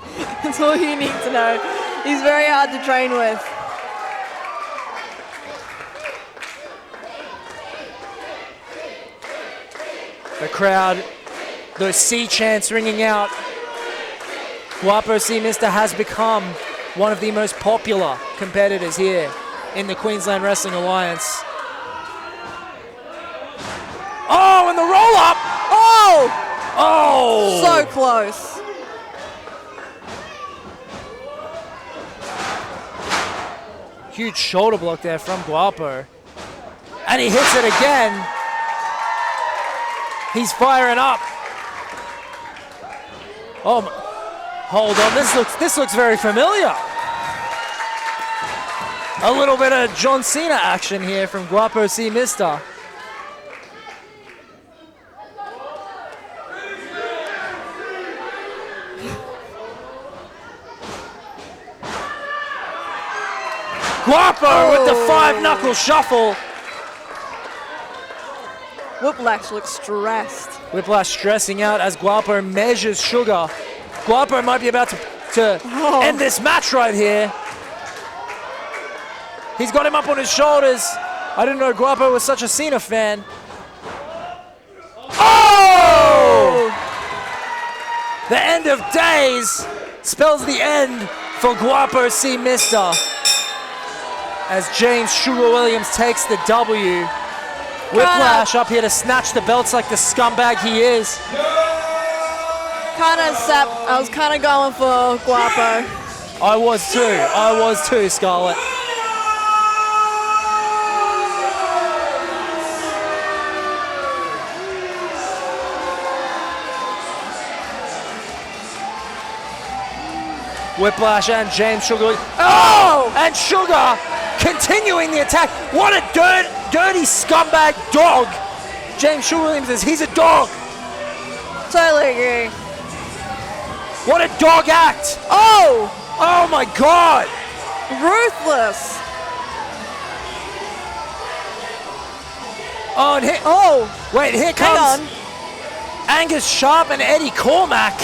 That's all you need to know. He's very hard to train with. The crowd, those C chants ringing out. Gwapo C. Mister has become one of the most popular competitors here in the Queensland Wrestling Alliance. Oh, and the roll up! Oh! So close. Huge shoulder block there from Gwapo. And he hits it again. He's firing up. Oh, hold on, this looks very familiar. A little bit of John Cena action here from Gwapo C. Mister. Gwapo with the 5-knuckle shuffle. Whiplash looks stressed. Whiplash stressing out as Gwapo measures Sugar. Gwapo might be about to end this match right here. He's got him up on his shoulders. I didn't know Gwapo was such a Cena fan. Oh! The end of days spells the end for Gwapo C. Mister. As James Sugar Williams takes the W. Whiplash up here to snatch the belts like the scumbag he is. I was kind of going for Gwapo. I was too, Scarlett. Whiplash and James Sugar. Oh! And Sugar continuing the attack. What a dirty scumbag dog. James Sugar Williams says he's a dog. Totally agree. What a dog act. Oh! Oh my God. Ruthless. Oh, and wait, here comes Angus Sharp and Eddie Cormack.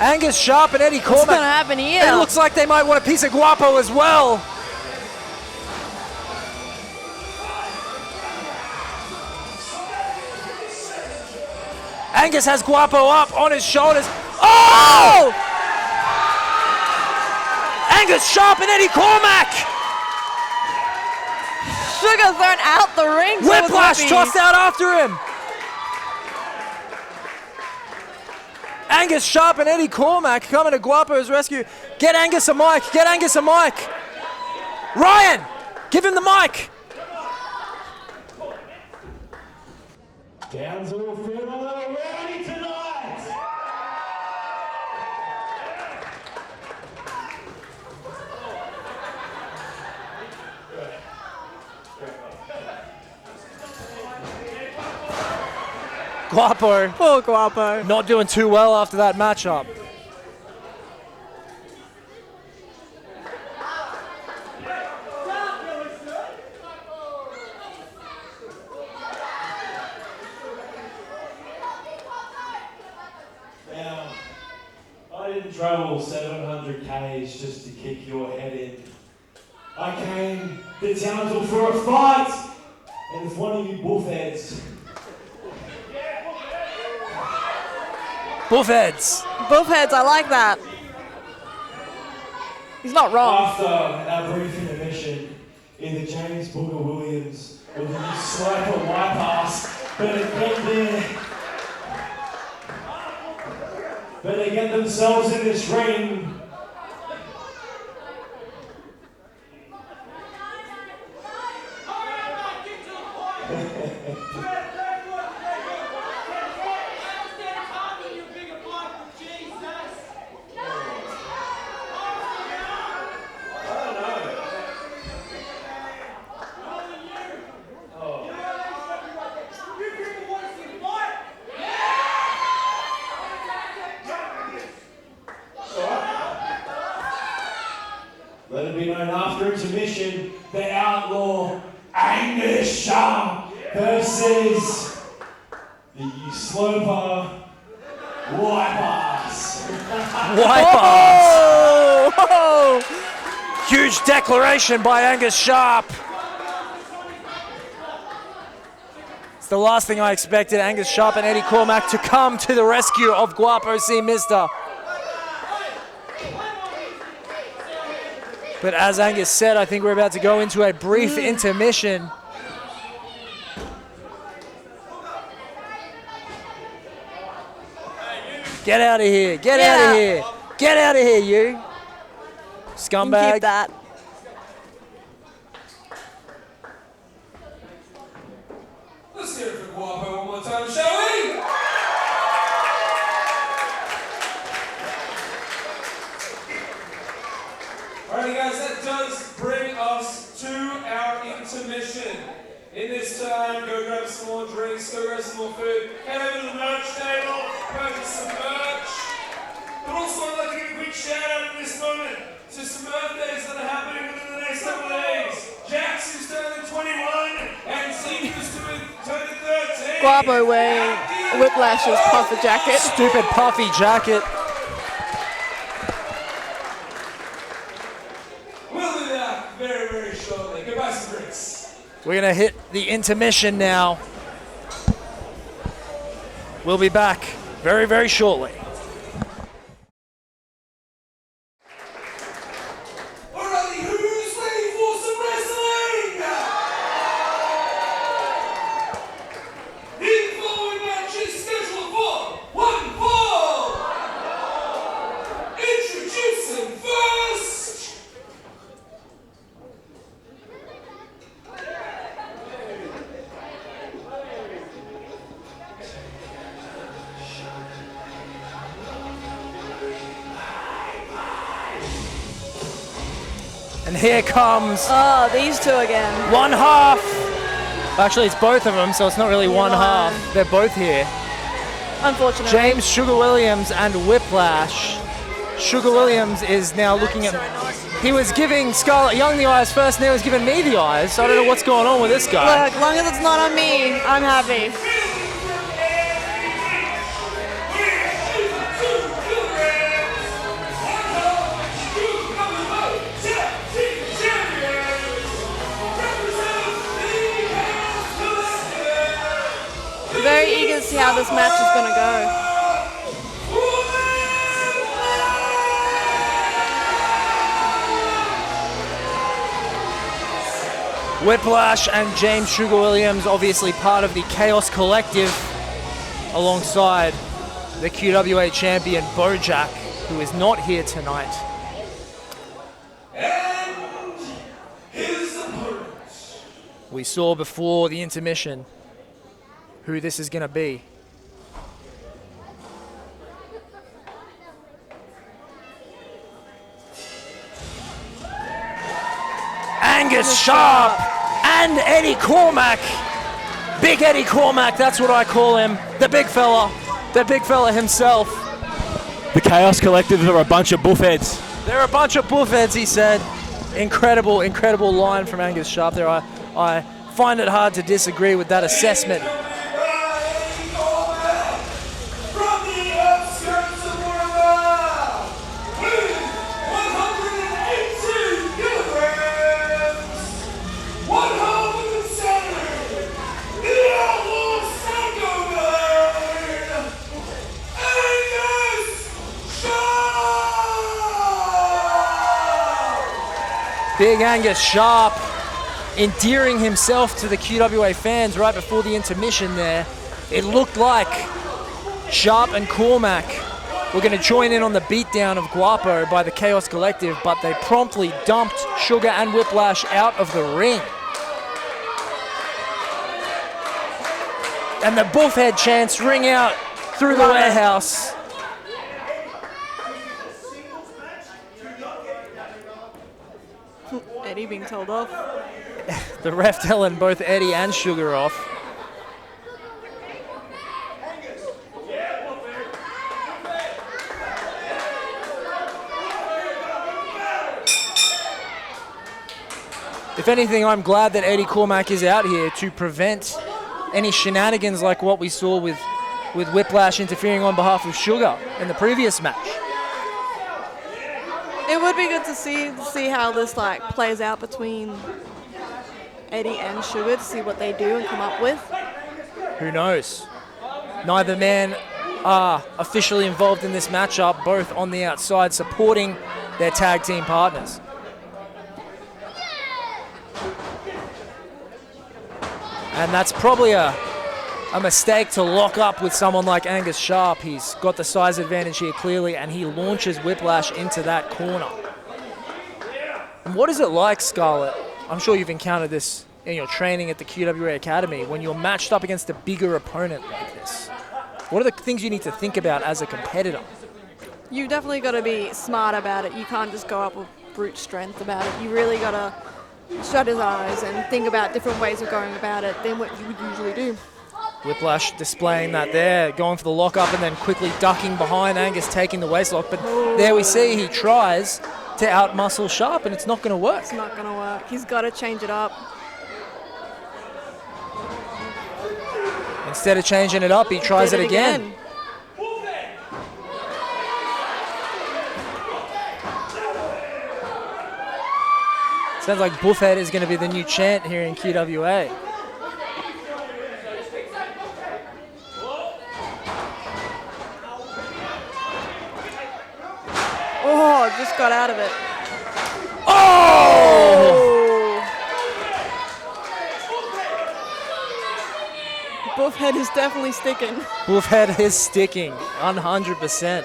Angus Sharp and Eddie What's going to Cormack. happen here? It looks like they might want a piece of Gwapo as well. Angus has Gwapo up on his shoulders. Oh! Angus Sharp and Eddie Cormack. Sugar thrown out the ring. Whiplash tossed out after him. Angus Sharp and Eddie Cormack coming to Gwapo's rescue. Get Angus a mic. Get Angus a mic. Ryan, give him the mic. Townsville feeling a little rowdy tonight. Gwapo Poor Gwapo. not doing too well after that matchup. Now, I didn't travel 700 k's just to kick your head in. I came to Townsville for a fight, and it's one of you buffheads. Buffheads. Buffheads, I like that. He's not wrong. After our brief intermission, either James Booger Williams or the new sniper white ass better get themselves in this ring. Let it be known after intermission, the outlaw Angus Sharp versus the sloper Whiplash. Whiplash. Huge declaration by Angus Sharp. It's the last thing I expected. Angus Sharp and Eddie Cormack to come to the rescue of Gwapo C. Mister. But as Angus said, I think we're about to go into a brief intermission. Get out of here. Get out of here. Get out of here, you. Scumbag. Keep that. Let's hear it for Gwapo one more time, shall we? Alrighty guys, that does bring us to our intermission. In this time, go grab some more drinks, go grab some more food, head over to the merch table, purchase some merch. But also I'd like to give a quick shout out in this moment to some birthdays that are happening within the next couple of days. Jax is turning 21 and Steve is turning 13. Gwapo wearing Whiplash's puffer jacket. Stupid puffy jacket. We'll do that very, very shortly. Goodbye, some drinks. We're going to hit the intermission now. We'll be back very, very shortly. Alrighty, who's ready for some wrestling? The following match is scheduled for one fall. Introducing first. And here comes Oh, these two again. one half. Actually, it's both of them, so it's not really one half. They're both here. Unfortunately. James Sugar Williams and Whiplash. Sugar Williams is now looking at... He was giving Scarlett Young the eyes first, now he's giving me the eyes. So I don't know what's going on with this guy. Look, as long as it's not on me, I'm happy. very eager to see how this match is going to go. Whiplash and James Sugar Williams, obviously part of the Chaos Collective, alongside the QWA champion Bojack, who is not here tonight. And his opponent. We saw before the intermission who this is going to be. Angus Sharp and Eddie Cormack. Big Eddie Cormack, that's what I call him. The big fella himself. The Chaos Collective are a bunch of buffheads. They're a bunch of buffheads, he said. Incredible, incredible line from Angus Sharp there. I find it hard to disagree with that assessment. Big Angus Sharp endearing himself to the QWA fans right before the intermission there. It looked like Sharp and Cormack were going to join in on the beatdown of Gwapo by the Chaos Collective, but they promptly dumped Sugar and Whiplash out of the ring. And the buffhead chants ring out through the warehouse. Eddie being told off. The ref telling both Eddie and Sugar off. If anything, I'm glad that Eddie Cormack is out here to prevent any shenanigans like what we saw with Whiplash interfering on behalf of Sugar in the previous match. It would be good to see how this plays out between Eddie and Sugar, to see what they do and come up with. Who knows? Neither man are officially involved in this matchup, both on the outside supporting their tag team partners. And that's probably a mistake to lock up with someone like Angus Sharp. He's got the size advantage here clearly, and he launches Whiplash into that corner. And what is it like, Scarlett? I'm sure you've encountered this in your training at the QWA Academy, when you're matched up against a bigger opponent like this. What are the things you need to think about as a competitor? You've definitely got to be smart about it. You can't just go up with brute strength about it. You really got to strategize and think about different ways of going about it than what you would usually do. Whiplash displaying that there, going for the lockup and then quickly ducking behind Angus, taking the waistlock. But there we see he tries to out-muscle Sharp, and it's not going to work. It's not going to work. He's got to change it up. Instead of changing it up, he tries it again. Sounds like Buffhead is going to be the new chant here in QWA. Oh, just got out of it. Oh! Buffhead is definitely sticking. Buffhead is sticking, 100%.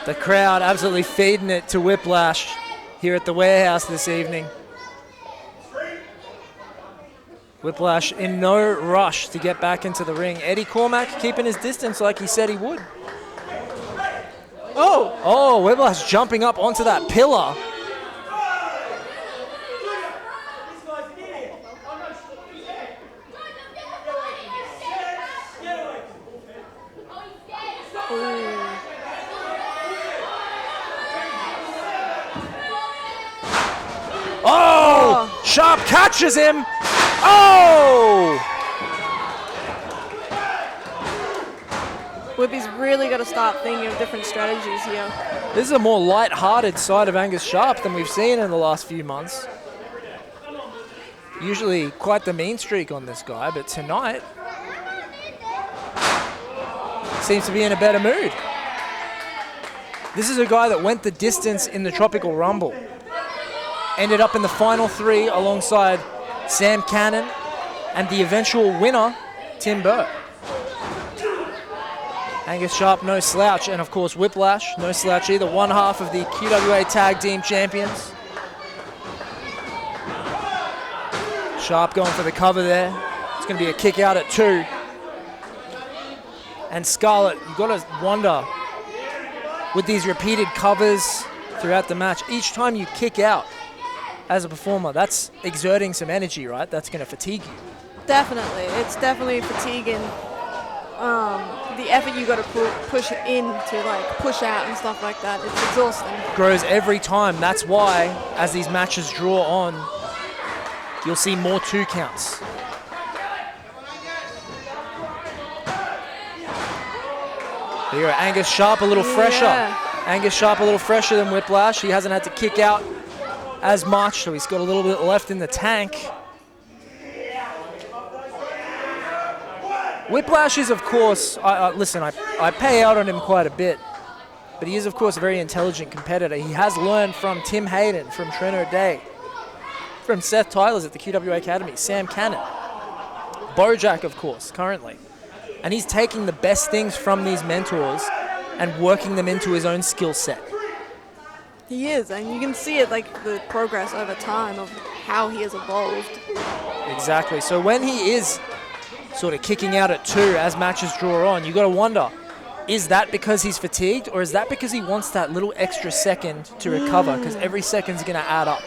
The crowd absolutely feeding it to Whiplash here at the warehouse this evening. Whiplash in no rush to get back into the ring. Eddie Cormack keeping his distance like he said he would. Oh, Whiplash jumping up onto that pillar. Oh! Sharp catches him. Oh! Whippy's really got to start thinking of different strategies here. This is a more light-hearted side of Angus Sharp than we've seen in the last few months. Usually quite the mean streak on this guy, but tonight seems to be in a better mood. This is a guy that went the distance in the Tropical Rumble. Ended up in the final 3 alongside Sam Cannon and the eventual winner, Tim Burr. Angus Sharp, no slouch, and of course Whiplash, no slouch either. One half of the QWA Tag Team Champions. Sharp going for the cover there. It's going to be a kick out at 2. And Scarlett, you've got to wonder, with these repeated covers throughout the match, each time you kick out as a performer, that's exerting some energy, right? That's going to fatigue you. Definitely. It's definitely fatiguing. The effort you got to push in to like push out and stuff like that, it's exhausting. Grows every time. That's why, as these matches draw on, you'll see more 2 counts. Here, Angus Sharp a little fresher. Yeah. Angus Sharp a little fresher than Whiplash. He hasn't had to kick out as much, so he's got a little bit left in the tank. Whiplash is, of course, listen, I pay out on him quite a bit, but he is, of course, a very intelligent competitor. He has learned from Tim Hayden, from Trent O'Day, from Seth Tylors at the QWA Academy, Sam Cannon, Bojack, of course, currently. And he's taking the best things from these mentors and working them into his own skill set. He is, and you can see it, like the progress over time of how he has evolved. Exactly. So when he is sort of kicking out at 2 as matches draw on, you got to wonder, is that because he's fatigued, or is that because he wants that little extra second to recover? Because every second's going to add up.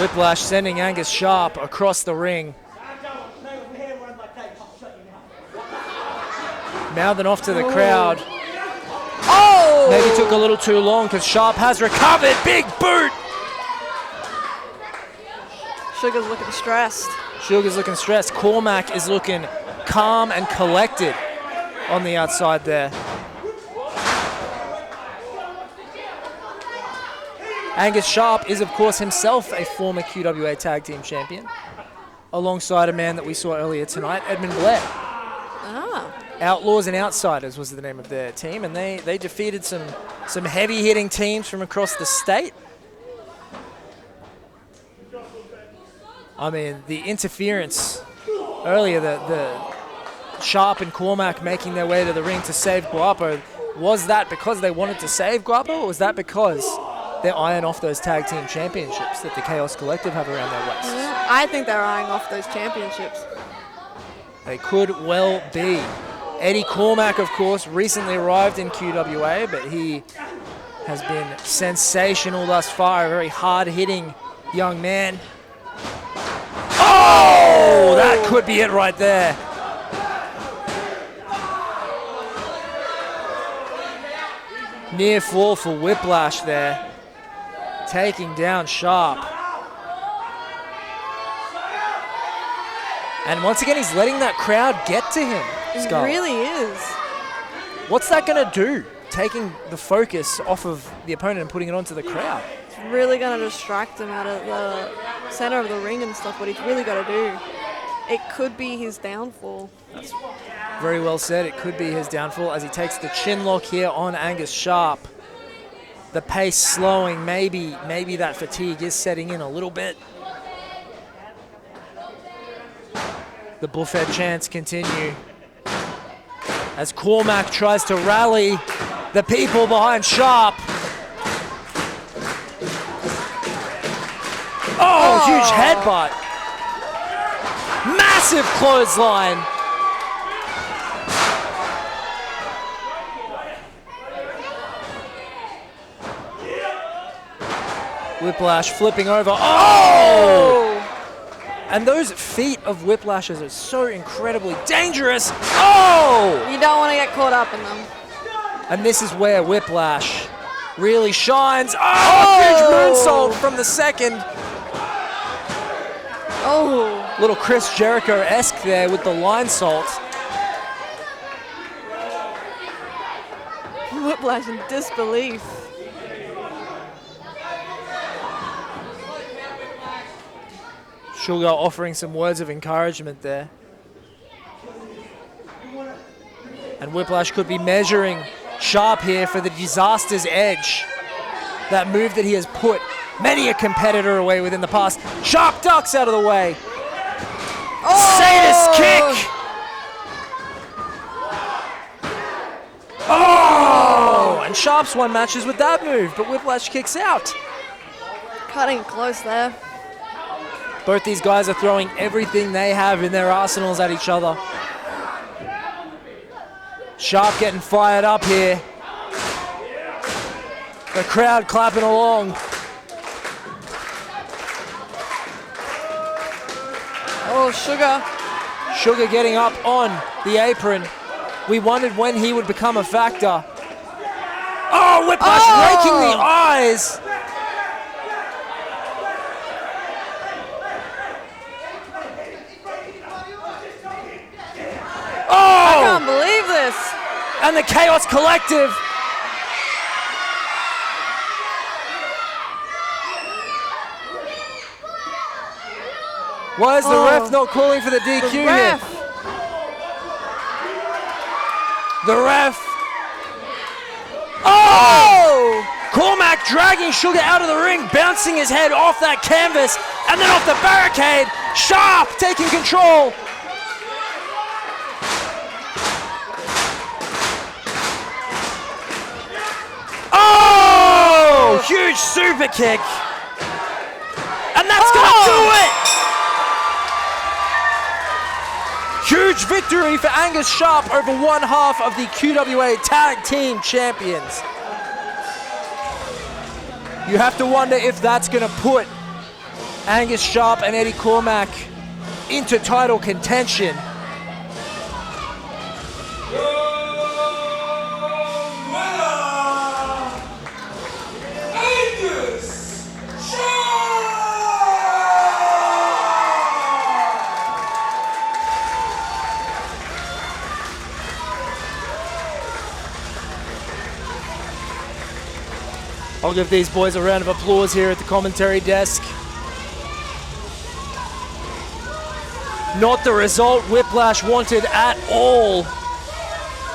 Whiplash sending Angus Sharp across the ring. Mouthing off to the crowd. Oh! Maybe took a little too long because Sharp has recovered. Big boot! Sugar's looking stressed. Sugar's looking stressed. Cormac is looking calm and collected on the outside there. Angus Sharp is, of course, himself a former QWA Tag Team Champion, alongside a man that we saw earlier tonight, Edmund Blayr. Ah. Outlaws and Outsiders was the name of their team, and they defeated some heavy-hitting teams from across the state. I mean, the interference earlier, the Sharp and Cormac making their way to the ring to save Gwapo, was that because they wanted to save Gwapo, or was that because they're eyeing off those tag team championships that the Chaos Collective have around their waists? Yeah, I think they're eyeing off those championships. They could well be. Eddie Cormac, of course, recently arrived in QWA, but he has been sensational thus far. A very hard-hitting young man. Oh, that could be it right there. Near fall for Whiplash there. Taking down Sharp. And once again, he's letting that crowd get to him. He Skull. really is. What's that going to do? Taking the focus off of the opponent and putting it onto the crowd. It's really going to distract him out of the center of the ring and stuff, what he's really got to do. It could be his downfall. That's very well said. It could be his downfall as he takes the chin lock here on Angus Sharp. The pace slowing. Maybe that fatigue is setting in a little bit. The bullfed chants continue as Cormac tries to rally the people behind Sharp. Oh, huge headbutt. Massive clothesline. Whiplash flipping over. Oh! And those feet of Whiplashes are so incredibly dangerous. Oh! You don't want to get caught up in them. And this is where Whiplash really shines. Oh! Huge moonsault from the second. Oh! Little Chris Jericho-esque there with the line salt. Whiplash in disbelief. Sugar offering some words of encouragement there. And Whiplash could be measuring Sharp here for the disaster's edge. That move that he has put many a competitor away with in the past. Sharp ducks out of the way. Sadist kick. Oh! And Sharp's won matches with that move, but Whiplash kicks out. Cutting close there. Both these guys are throwing everything they have in their arsenals at each other. Sharp getting fired up here. The crowd clapping along. Oh, Sugar. Sugar getting up on the apron. We wondered when he would become a factor. Oh, Whiplash raking the eyes. I can't believe this. And the Chaos Collective. Why is the ref not calling for the DQ here? The ref. Oh! Cormac dragging Sugar out of the ring, bouncing his head off that canvas and then off the barricade. Sharp taking control. Oh! Huge super kick. And that's gonna do it! Huge victory for Angus Sharp over one half of the QWA Tag Team Champions. You have to wonder if that's going to put Angus Sharp and Eddie Cormac into title contention. I'll give these boys a round of applause here at the commentary desk. Not the result Whiplash wanted at all.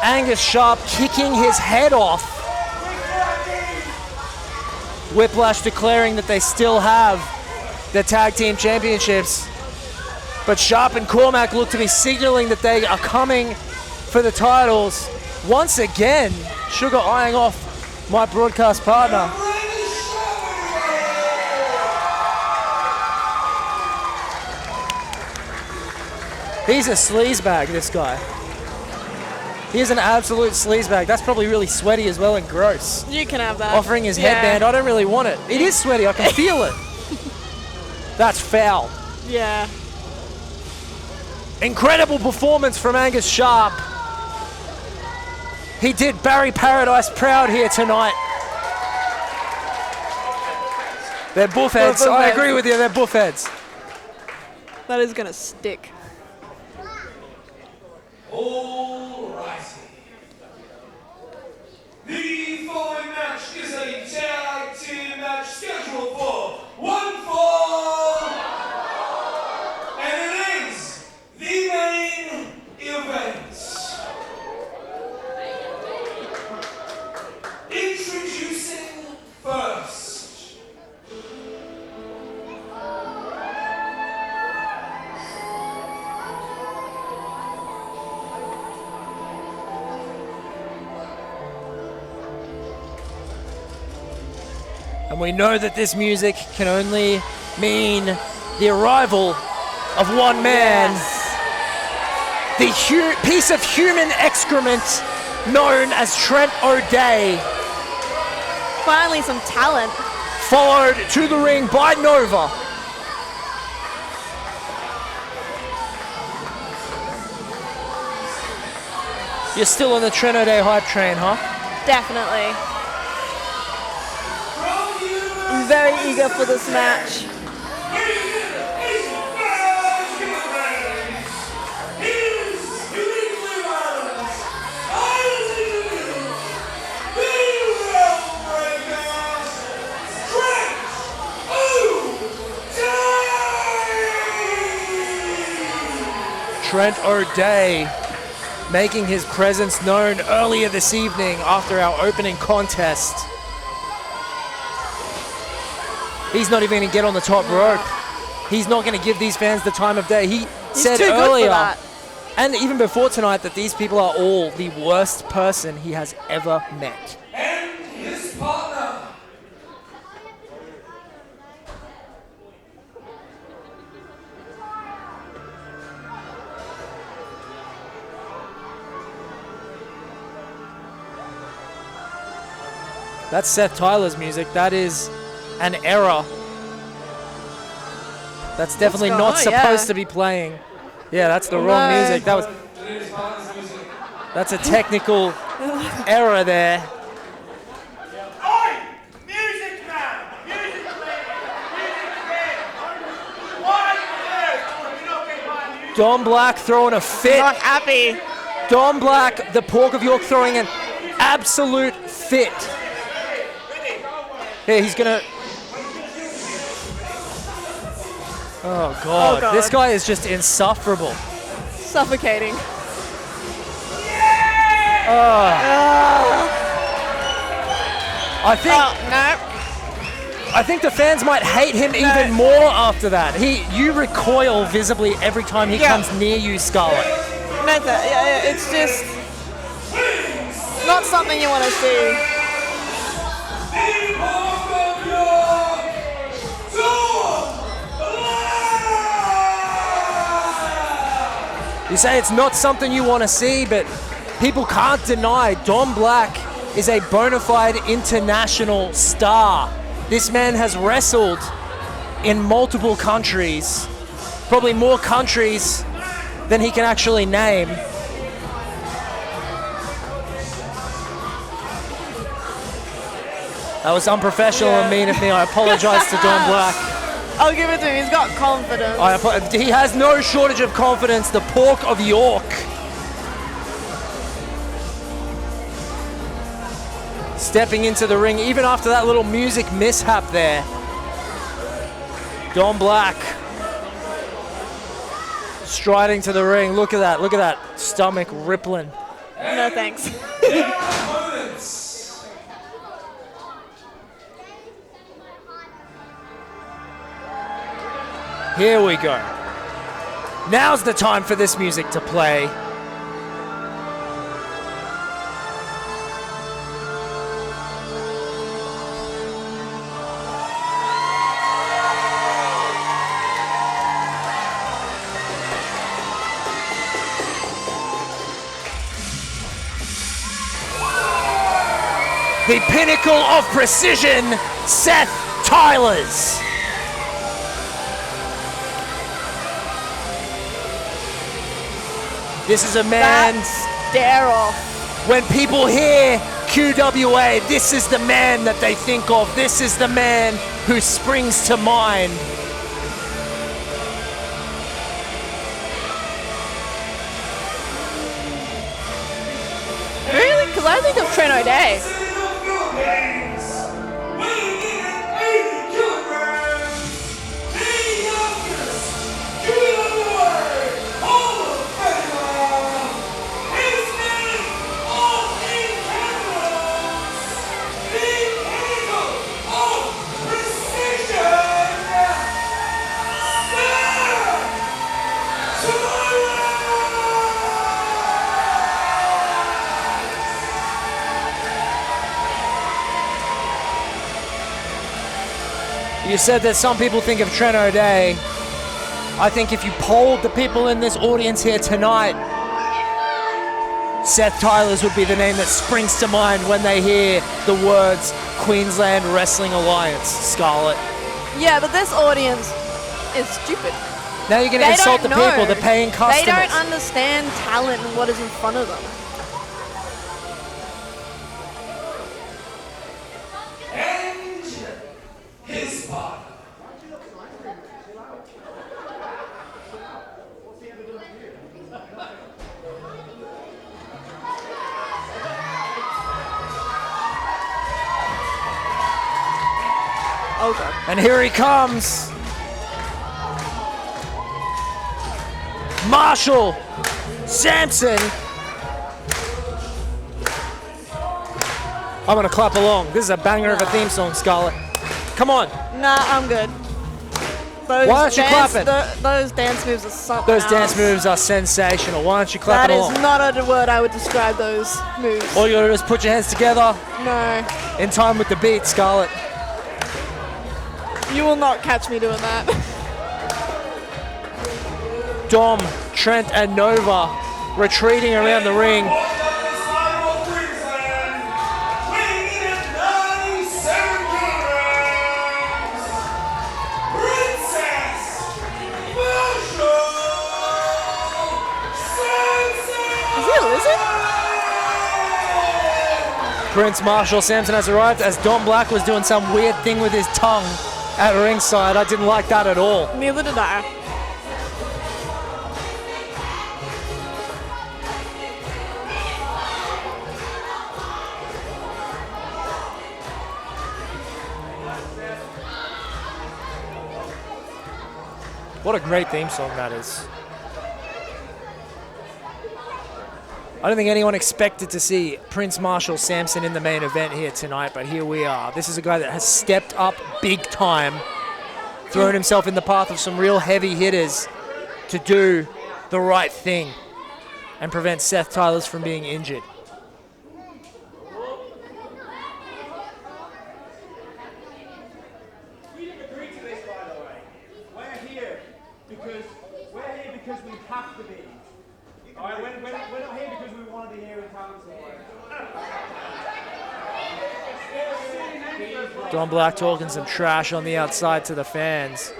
Angus Sharp kicking his head off. Whiplash declaring that they still have the tag team championships. But Sharp and Cormac look to be signaling that they are coming for the titles. Once again, Sugar eyeing off my broadcast partner. He's a sleazebag, this guy. He is an absolute sleazebag. That's probably really sweaty as well and gross. You can have that. Offering his headband, I don't really want it. It is sweaty, I can feel it. That's foul. Yeah. Incredible performance from Angus Sharp. He did Barry Paradise proud here tonight. They're buffheads. I agree with you, they're buffheads. That is going to stick. Alrighty. The following match is a tag team match scheduled for one fall. And it is the main event. Introducing first. And we know that this music can only mean the arrival of one man. Yes. The piece of human excrement known as Trent O'Day. Finally some talent. Followed to the ring by Nova. You're still on the Trent O'Day hype train, huh? Definitely. I'm very eager for this match. Trent O'Day making his presence known earlier this evening after our opening contest. He's not even going to get on the top rope. He's not going to give these fans the time of day. He said too good for earlier, that. and even before tonight, that these people are all the worst person he has ever met. And his partner. That's Seth Tylors' music. That is an error. That's definitely going not on? supposed Yeah. to be playing. Yeah, that's the wrong No. music. That's a technical error there. Oi! Music man! Music man! Music man! Why on earth you not get my music? Don Black throwing a fit. Not happy. Don Black, the Pork of York, throwing an absolute fit. Yeah, he's gonna. Oh God. This guy is just insufferable. Suffocating. I think. No. I think the fans might hate him even more after that. You recoil visibly every time he comes near you, Scarlett. No, it's just not something you want to see. You say it's not something you want to see, but people can't deny Don Black is a bona fide international star. This man has wrestled in multiple countries, probably more countries than he can actually name. That was unprofessional and mean of me. I apologize to Don Black. I'll give it to him. He's got confidence. He has no shortage of confidence, the Pork of York. Stepping into the ring, even after that little music mishap there. Don Black striding to the ring. Look at that stomach rippling. No thanks. Here we go. Now's the time for this music to play. The pinnacle of precision, Seth Tylors. This is a man. Stare off. When people hear QWA, this is the man that they think of. This is the man who springs to mind. Really? Because I think of Trent O'Day. You said that some people think of Trent O'Day. I think if you polled the people in this audience here tonight, Seth Tylors would be the name that springs to mind when they hear the words Queensland Wrestling Alliance, Scarlett. Yeah, but this audience is stupid. Now you're going to insult the people, the paying customers. They don't understand talent and what is in front of them. His partner. Okay. And here he comes. Marshall Samson. I'm gonna clap along. This is a banger of a theme song, Scarlett. Come on. Nah, I'm good. Those Why aren't you clapping? Those dance moves are something Those dance else. moves are sensational. Why aren't you clapping That along? is not a word I would describe those moves. All you gotta do is put your hands together No. in time with the beat, Scarlett. You will not catch me doing that. Dom, Trent, and Nova retreating around the ring. Prince Marshall Samson has arrived as Don Black was doing some weird thing with his tongue at ringside. I didn't like that at all. Neither did I. What a great theme song that is. I don't think anyone expected to see Prince Marshall Samson in the main event here tonight, but here we are. This is a guy that has stepped up big time, thrown himself in the path of some real heavy hitters to do the right thing and prevent Seth Tylors from being injured. We didn't agree to this, by the way. We're here because we have to be. All right, we're not here because we want to be here in council. Don Black talking some trash on the outside to the fans.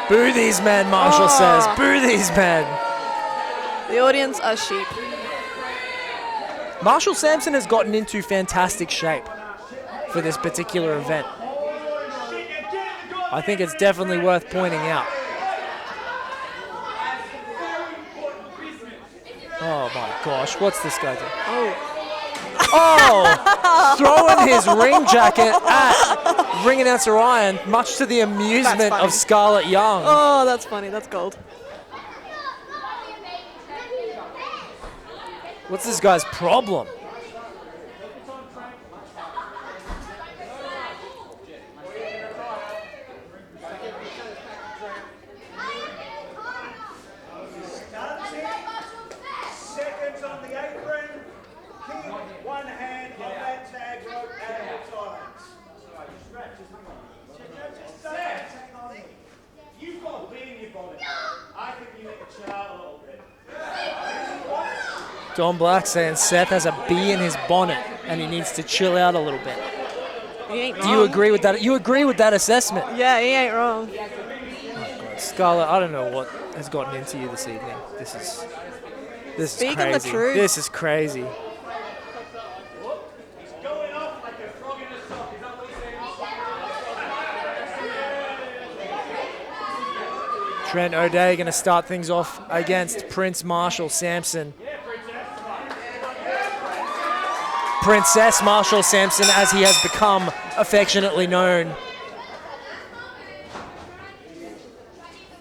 Boo these men, Marshall says. Boo these men. The audience are sheep. Marshall Samson has gotten into fantastic shape for this particular event. I think it's definitely worth pointing out. Oh my gosh, what's this guy doing? Oh, throwing his ring jacket at ring announcer Ryan, much to the amusement of Scarlett Young. Oh, that's funny. That's gold. What's this guy's problem? Seconds on the apron. Keep one hand on that tag rope at all times. You've got a bee in your bonnet. I think you need to chill out a little bit. Don Black saying Seth has a bee in his bonnet and he needs to chill out a little bit. He ain't Do you agree with that? You agree with that assessment? Yeah, he ain't wrong. Scarlett, I don't know what has gotten into you this evening. This is Speaking crazy. the truth. This is crazy. Going off like a frog in a sock. Is that what he's saying? Trent O'Day going to start things off against Prince Marshall Samson. Princess Marshall Samson, as he has become affectionately known.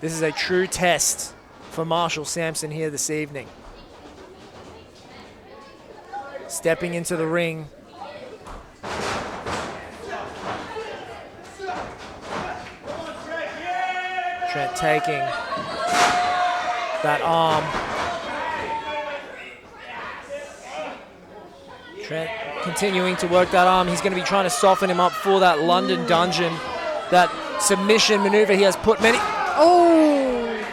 This is a true test for Marshall Samson here this evening. Stepping into the ring. Trent taking that arm. Trent continuing to work that arm. He's going to be trying to soften him up for that London Dungeon, that submission maneuver he has put many... Oh!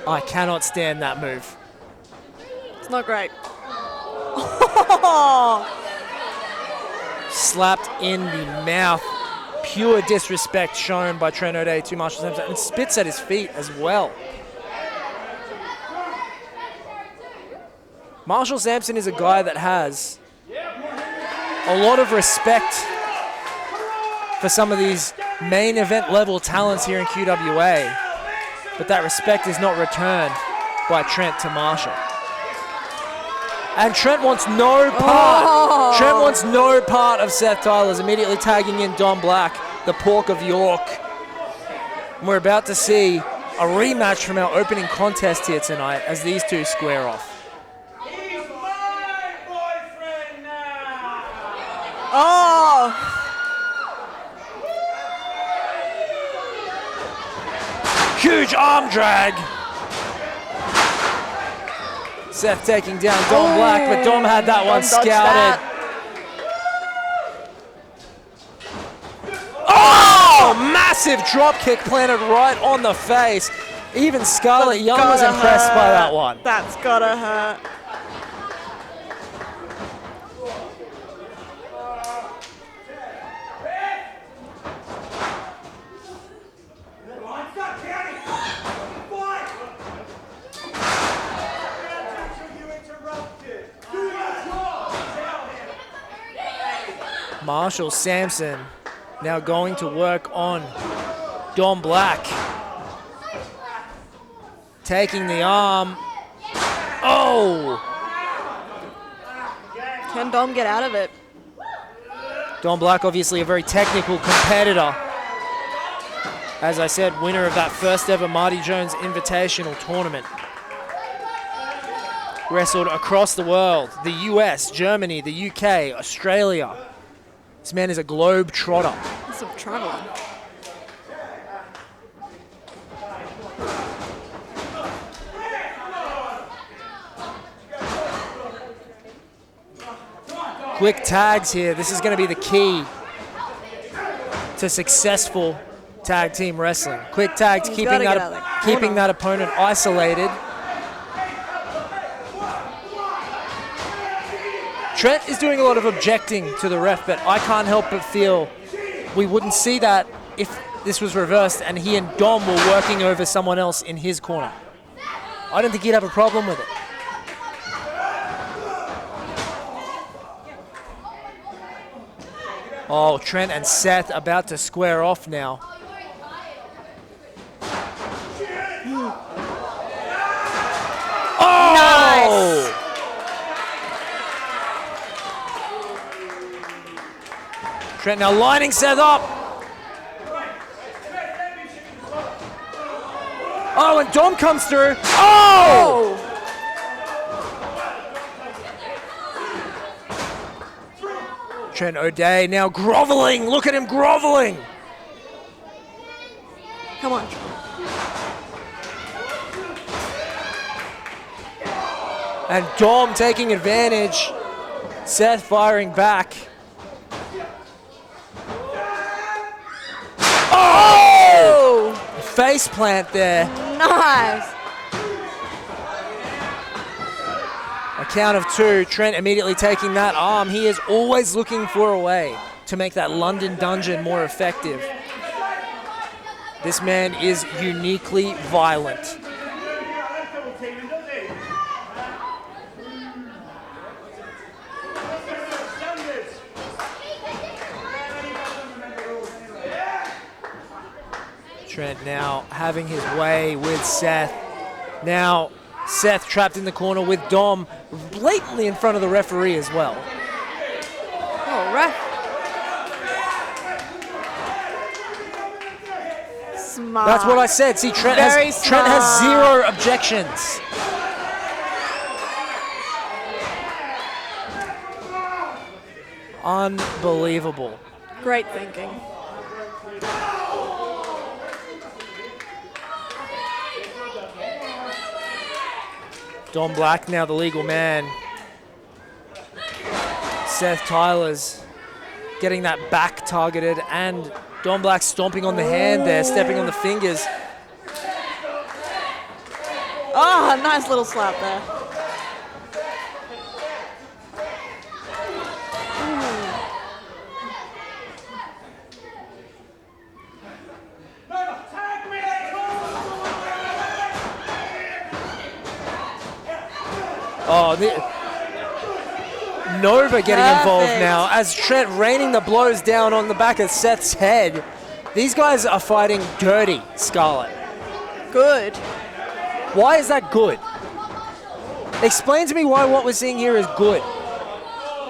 I cannot stand that move. It's not great. Slapped in the mouth. Pure disrespect shown by Trent O'Day to Marshall Samson, and spits at his feet as well. Marshall Samson is a guy that has a lot of respect for some of these main event level talents here in QWA, but that respect is not returned by Trent to Marshall. And Trent wants no part. Trent wants no part of Seth Tylors, immediately tagging in Don Black, the Pork of York. And we're about to see a rematch from our opening contest here tonight as these two square off. He's my boyfriend now. Oh! Huge arm drag. Seth taking down Dom Black, but Dom had that one scouted. Oh! Massive drop kick planted right on the face. Even Scarlett Young was impressed by that one. That's gotta hurt. Marshall Samson now going to work on Dom Black. Taking the arm. Oh! Can Dom get out of it? Dom Black, obviously a very technical competitor. As I said, winner of that first ever Marty Jones Invitational Tournament. Wrestled across the world, the US, Germany, the UK, Australia. This man is a globe trotter. That's some traveling. Quick tags here. This is going to be the key to successful tag team wrestling. Quick tags, keeping that opponent isolated. Trent is doing a lot of objecting to the ref, but I can't help but feel we wouldn't see that if this was reversed and he and Dom were working over someone else in his corner. I don't think he'd have a problem with it. Oh, Trent and Seth about to square off now. Oh! Nice! Trent now lining Seth up. Oh, and Dom comes through. Oh! Trent O'Day now groveling. Look at him groveling. Come on. And Dom taking advantage. Seth firing back. Oh! Face plant there. Nice. A count of two. Trent immediately taking that arm. He is always looking for a way to make that London dungeon more effective. This man is uniquely violent. Trent now having his way with Seth. Now Seth trapped in the corner with Dom blatantly in front of the referee as well. Oh, ref. Smart. That's what I said. See, Trent has zero objections. Unbelievable. Great thinking. Dom Black now the legal man. Seth Tylors getting that back targeted, and Dom Black stomping on the hand there, stepping on the fingers. Oh, nice little slap there. Oh, Nova getting involved now as Trent raining the blows down on the back of Seth's head. These guys are fighting dirty, Scarlett. Good. Why is that good? Explain to me why what we're seeing here is good.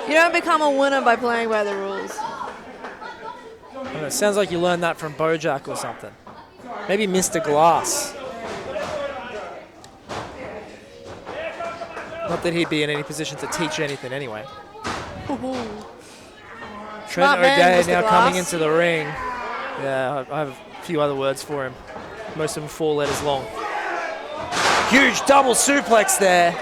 You don't become a winner by playing by the rules. I don't know, it sounds like you learned that from Bojack or something. Maybe Mr. Glass. Not that he'd be in any position to teach anything anyway. Trent O'Day now coming into the ring. Yeah, I have a few other words for him. Most of them 4 letters long. Huge double suplex there.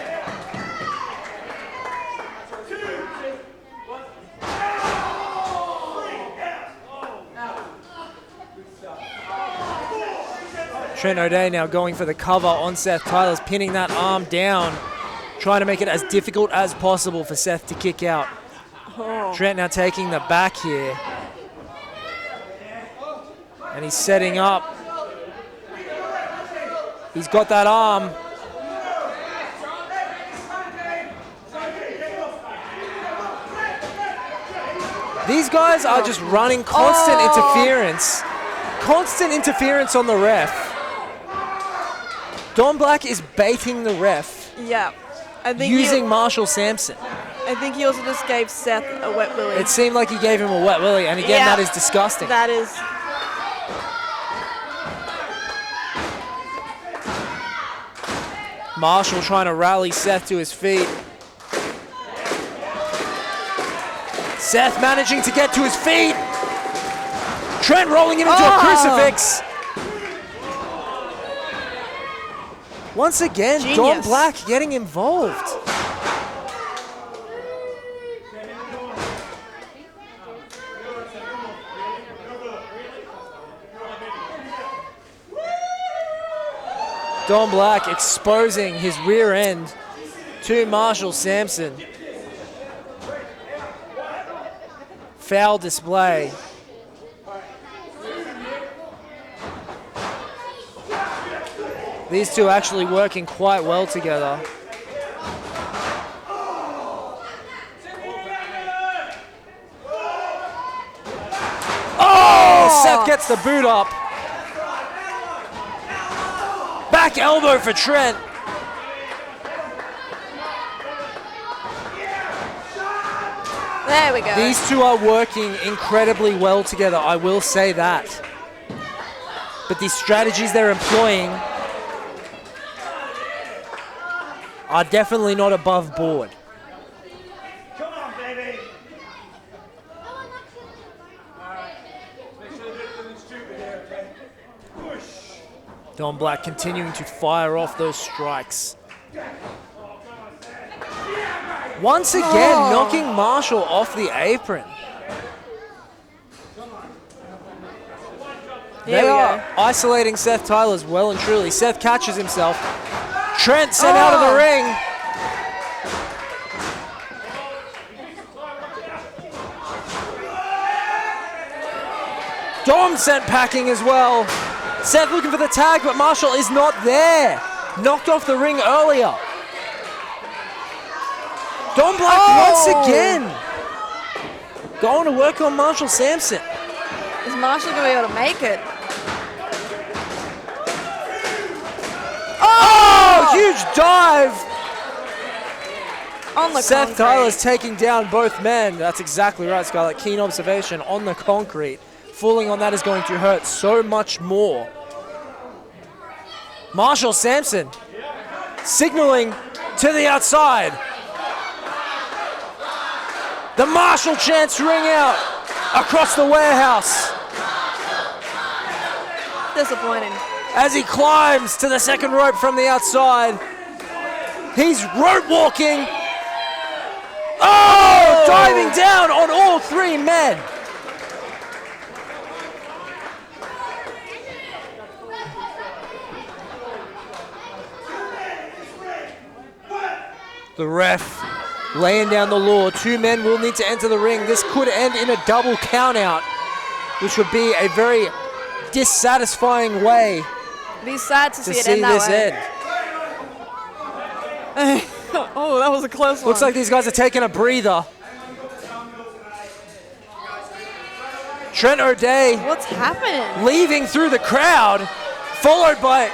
Trent O'Day now going for the cover on Seth Tylors, pinning that arm down, trying to make it as difficult as possible for Seth to kick out. Trent now taking the back here. And he's setting up. He's got that arm. These guys are just running constant interference. Constant interference on the ref. Don Black is baiting the ref. Yeah. I think using Marshall Samson. I think he also just gave Seth a wet willy. It seemed like he gave him a wet willy, and again, that is disgusting. That is. Marshall trying to rally Seth to his feet. Seth managing to get to his feet. Trent rolling him into a crucifix. Once again, Genius. Don Black getting involved. Don Black exposing his rear end to Marshall Samson. Foul display. These two actually working quite well together. Oh! Seth gets the boot up. Back elbow for Trent. There we go. These two are working incredibly well together, I will say that. But the strategies they're employing are definitely not above board. Come on, baby. Alright. Make sure they do nothing stupid here, okay? Push. Don Black continuing to fire off those strikes. Once again, knocking Marshall off the apron. They are isolating Seth Tylors well and truly. Seth catches himself. Trent sent out of the ring. Dom sent packing as well. Seth looking for the tag, but Marshall is not there. Knocked off the ring earlier. Don Black once again going to work on Marshall Samson. Is Marshall going to be able to make it? Oh, huge dive. On the Seth concrete. Tylors taking down both men. That's exactly right, Scarlett. Keen observation on the concrete. Falling on that is going to hurt so much more. Marshall Samson signaling to the outside. The Marshall chants ring out across the warehouse. Disappointing. As he climbs to the second rope from the outside. He's rope walking. Oh! Diving down on all three men. The ref laying down the law. Two men will need to enter the ring. This could end in a double countout, which would be a very dissatisfying way It'd be sad to see it see end that this way. end. Oh, that was a close one. Looks like these guys are taking a breather. Trent O'Day What's happening? leaving through the crowd, followed by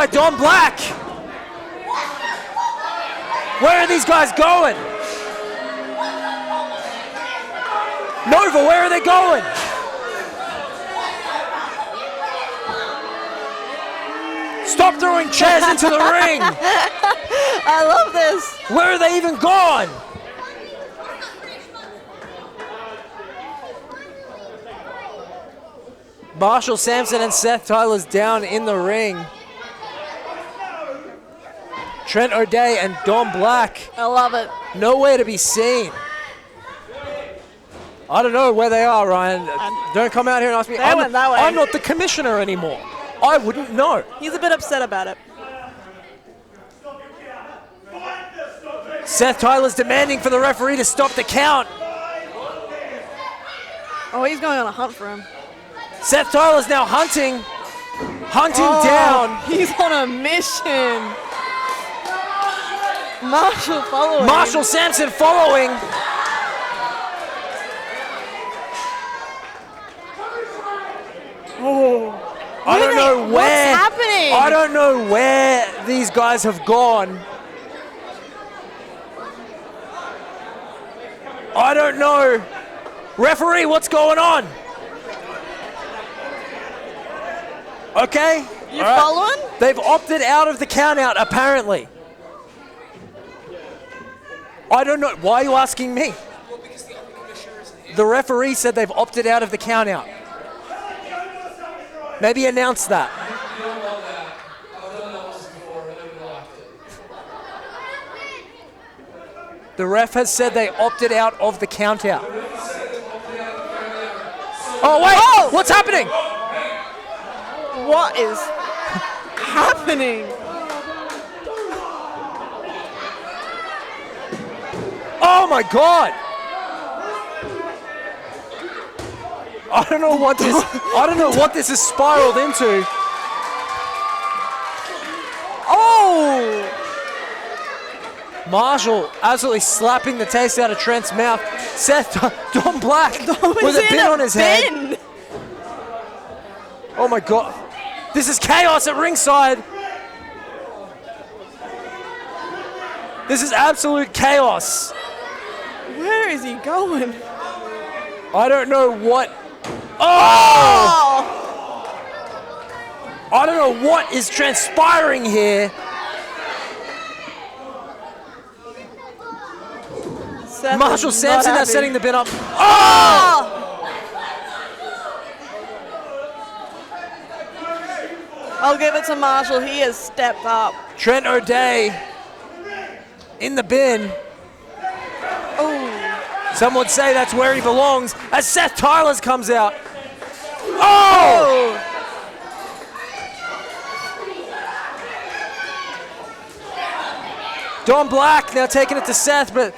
Don Black. Where are these guys going? Nova, where are they going? Stop throwing chairs into the ring! I love this. Where are they even gone? Marshall, Samson, and Seth Tylors down in the ring. Trent O'Day and Don Black. I love it. Nowhere to be seen. I don't know where they are, Ryan. Don't come out here and ask me. They went that way. I'm not the commissioner anymore. I wouldn't know. He's a bit upset about it. Seth Tylors demanding for the referee to stop the count. Oh, he's going on a hunt for him. Seth Tylors now hunting down. He's on a mission. Marshall following. Marshall Samson following. Oh. I don't know where. What's happening? I don't know where these guys have gone. I don't know. Referee, what's going on? Okay. You following? They've opted out of the count-out, apparently. I don't know. Why are you asking me? The referee said they've opted out of the count-out. Maybe announce that. The ref has said they opted out of the count-out. Oh, wait! Oh! What's happening? What is happening? Oh my God! I don't know what this. I don't know what this has spiraled into. Oh! Marshall absolutely slapping the taste out of Trent's mouth. Seth Don Black with a bin on his head. Oh my God! This is chaos at ringside. This is absolute chaos. Where is he going? I don't know what. Oh! I don't know what is transpiring here. Seth Marshall is not Samson now happy. setting the bin up. Oh! I'll give it to Marshall. He has stepped up. Trent O'Day in the bin. Oh! Some would say that's where he belongs as Seth Tylors comes out. Oh! Don Black now taking it to Seth, but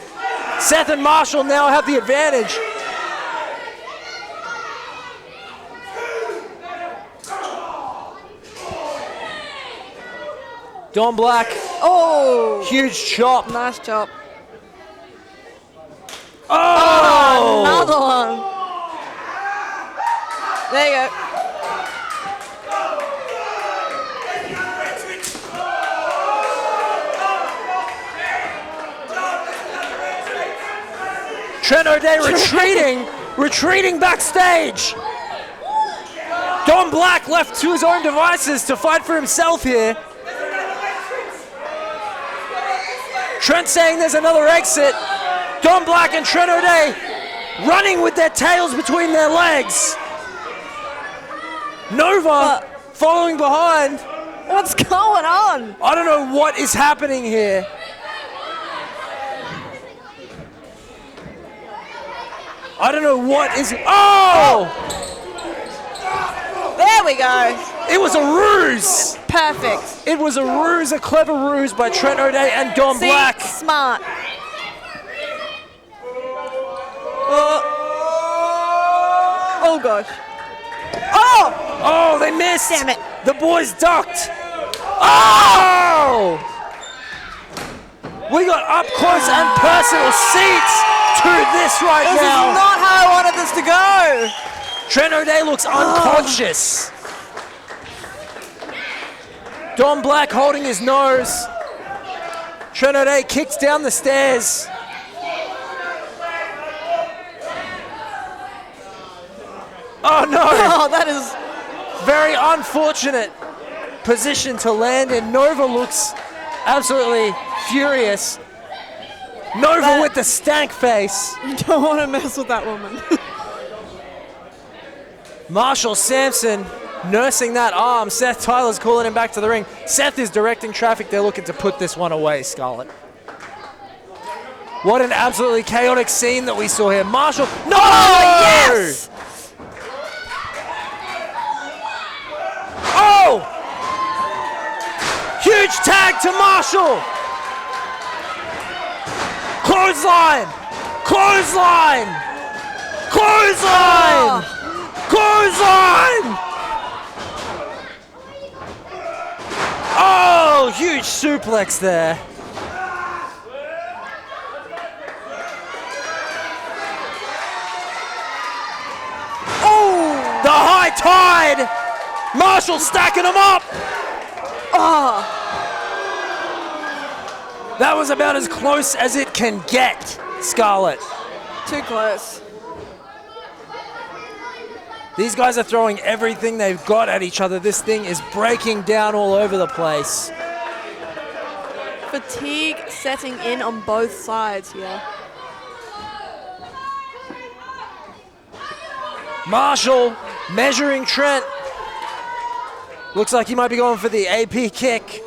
Seth and Marshall now have the advantage. Don Black. Oh! Huge chop. Nice chop. Oh! Another one. There you go. Trent O'Day retreating backstage. Don Black left to his own devices to fight for himself here. Trent saying there's another exit. Don Black and Trent O'Day running with their tails between their legs. Nova following behind. What's going on? I don't know what is happening here. I don't know what is. Oh! There we go. It was a ruse. Perfect. It was a ruse, a clever ruse by Trent O'Day and Don See? Black. Smart. Oh gosh. Oh! Oh, they missed. Damn it. The boys ducked. Oh! We got up close and personal seats to this right This now. is not how I wanted this to go. Trent O'Day looks unconscious. Don Black holding his nose. Trent O'Day kicks down the stairs. Oh no! Oh, that is... Very unfortunate position to land in. Nova looks absolutely furious. Nova with the stank face. You don't want to mess with that woman. Marshall Samson nursing that arm. Seth Tylors calling him back to the ring. Seth is directing traffic. They're looking to put this one away, Scarlett. What an absolutely chaotic scene that we saw here. Marshall. No! Yes! Oh! Huge tag to Marshall! Clothesline! Clothesline! Clothesline! Clothesline! Oh, huge suplex there. Oh, the high tide! Marshall stacking them up! Oh, That was about as close as it can get, Scarlett. too close. These guys are throwing everything they've got at each other. This thing is breaking down all over the place. Fatigue setting in on both sides here. Marshall measuring Trent. Looks like he might be going for the AP kick.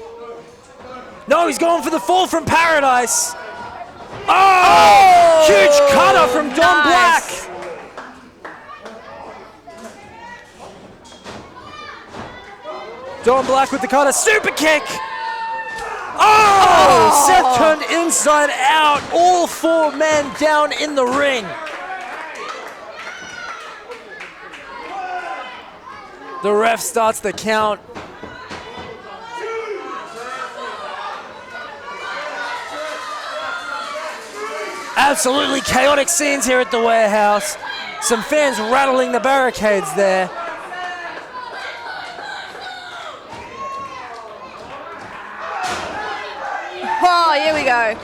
No, he's going for the fall from paradise. Oh! Huge cutter from Don Black. Don Black with the cutter. Super kick. Oh! Seth turned inside out. All four men down in the ring. The ref starts the count. Absolutely chaotic scenes here at the warehouse. Some fans rattling the barricades there. Oh, here we go.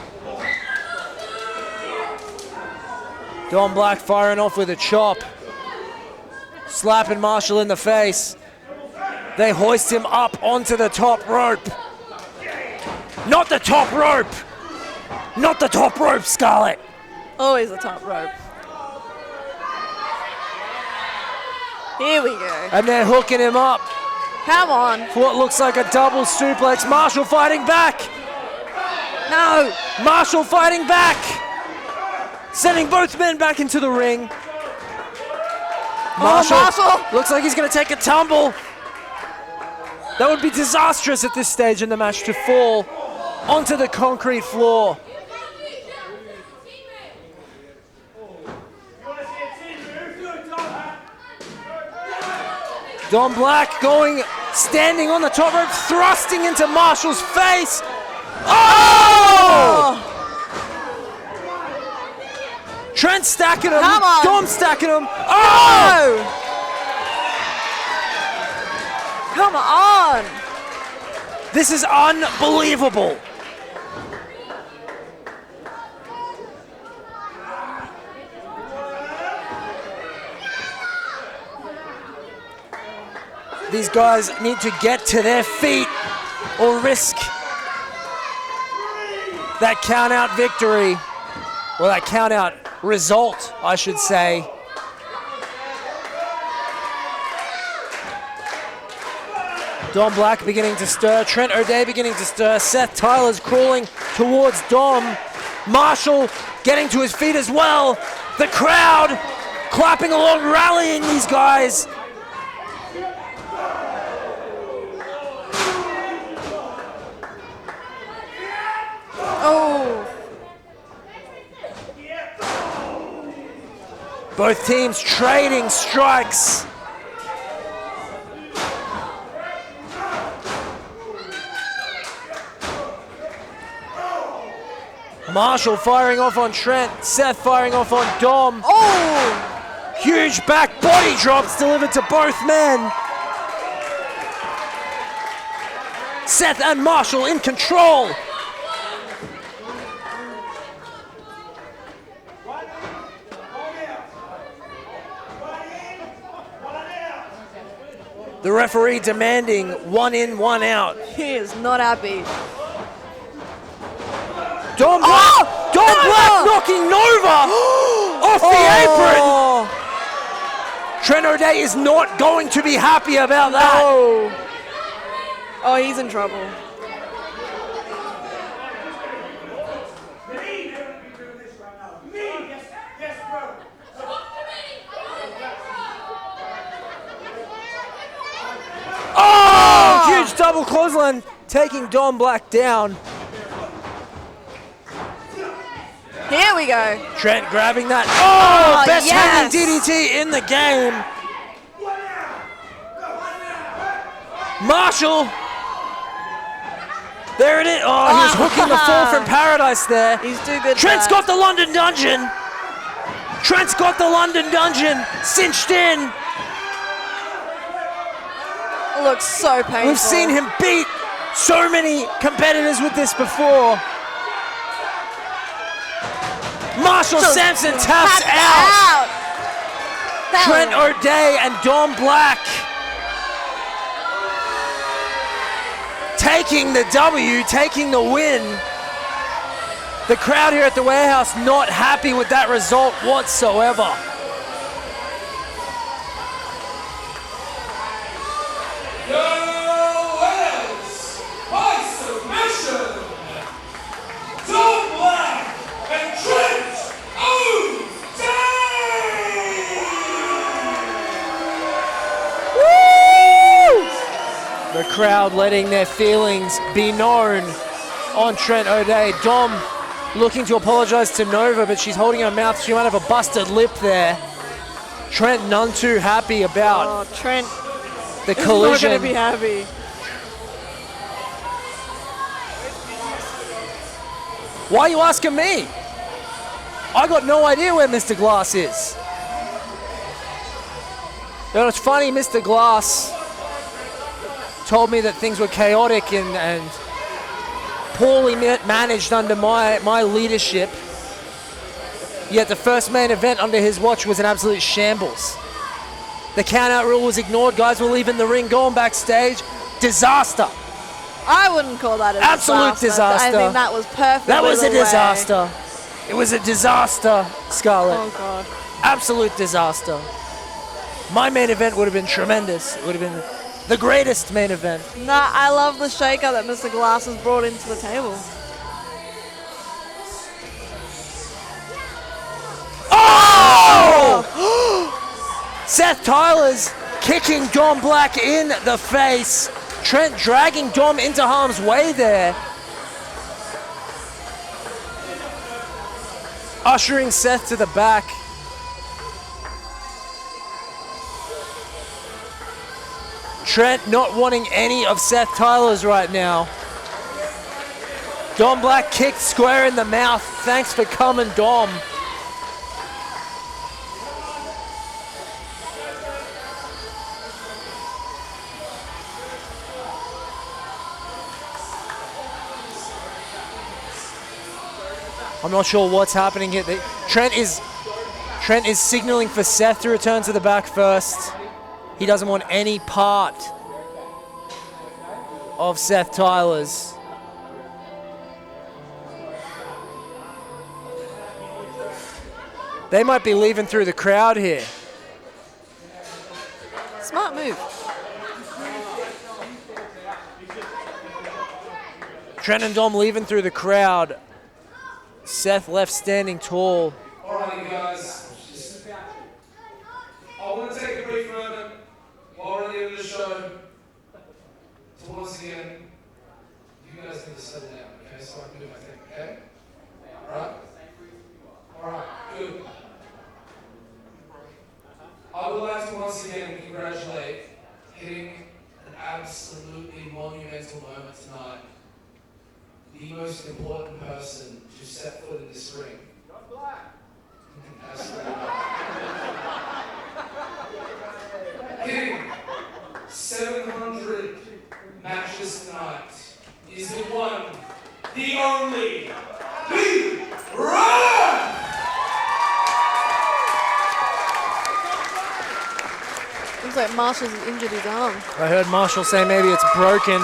Don Black firing off with a chop. Slapping Marshall in the face. They hoist him up onto the top rope. Not the top rope! Not the top rope, Scarlett! Always the top rope. Here we go. And they're hooking him up Come on. for what looks like a double suplex. Marshall fighting back! No. Marshall fighting back! Sending both men back into the ring. Marshall. Looks like he's going to take a tumble. That would be disastrous at this stage in the match to fall onto the concrete floor. Don Black standing on the top rope, thrusting into Marshall's face. Oh! Trent stacking him. Come on. Dom stacking him. Oh! Come on. This is unbelievable. These guys need to get to their feet or risk that count-out victory, or that count-out result, I should say. Don Black beginning to stir, Trent O'Day beginning to stir, Seth Tylors crawling towards Dom. Marshall getting to his feet as well. The crowd clapping along, rallying these guys. Oh. Both teams trading strikes. Marshall firing off on Trent, Seth firing off on Dom. Oh! Huge back body drops delivered to both men. Seth and Marshall in control. The referee demanding 1 in, 1 out. He is not happy. Dom Black, Dom Black knocking Nova off the apron. Trent O'Day is not going to be happy about that. Oh, he's in trouble. Oh, huge double clothesline taking Dom Black down. Here we go. Trent grabbing that. Oh, best yes. hanging DDT in the game. Marshall. There it is. Oh, he was hooking the fall from paradise there. He's too good. Trent's got the London Dungeon. Trent's got the London Dungeon cinched in. Looks so painful. We've seen him beat so many competitors with this before. Marshall Samson taps out. Trent O'Day and Dom Black taking the W, taking the win. The crowd here at the warehouse not happy with that result whatsoever. By submission, Dom Black and Trent O'Day! The crowd letting their feelings be known on Trent O'Day. Dom looking to apologize to Nova, but she's holding her mouth. She might have a busted lip there. Trent none too happy about Trent the collision. Not gonna be happy. Why are you asking me? I got no idea where Mr. Glass is. You know, it's funny, Mr. Glass told me that things were chaotic and poorly managed under my leadership. Yet the first main event under his watch was an absolute shambles. The count-out rule was ignored. Guys were leaving the ring, going backstage. Disaster. I wouldn't call that an absolute disaster. I think that was perfect. That was a disaster. It was a disaster, Scarlett. Oh, God. Absolute disaster. My main event would have been tremendous. It would have been the greatest main event. Nah, I love the shaker that Mr. Glass has brought into the table. Oh! Seth Tylors kicking Dom Black in the face. Trent dragging Dom into harm's way there. Ushering Seth to the back. Trent not wanting any of Seth Tylors right now. Dom Black kicked square in the mouth. Thanks for coming, Dom. I'm not sure what's happening here. Trent is signaling for Seth to return to the back first. He doesn't want any part of Seth Tylors. They might be leaving through the crowd here. Smart move. Trent and Dom leaving through the crowd. Seth left standing tall. Alrighty, guys. I want to take a brief moment while we're at the end of the show to once again, you guys need to settle down, okay? So I can do my thing, okay? Alright? Alright, good. I would like to once again congratulate hitting an absolutely monumental moment tonight. The most important person to set foot in this ring. Hitting 700 matches tonight is the one, the only, the run! Looks like Marshall's injured his arm. I heard Marshall say maybe it's broken.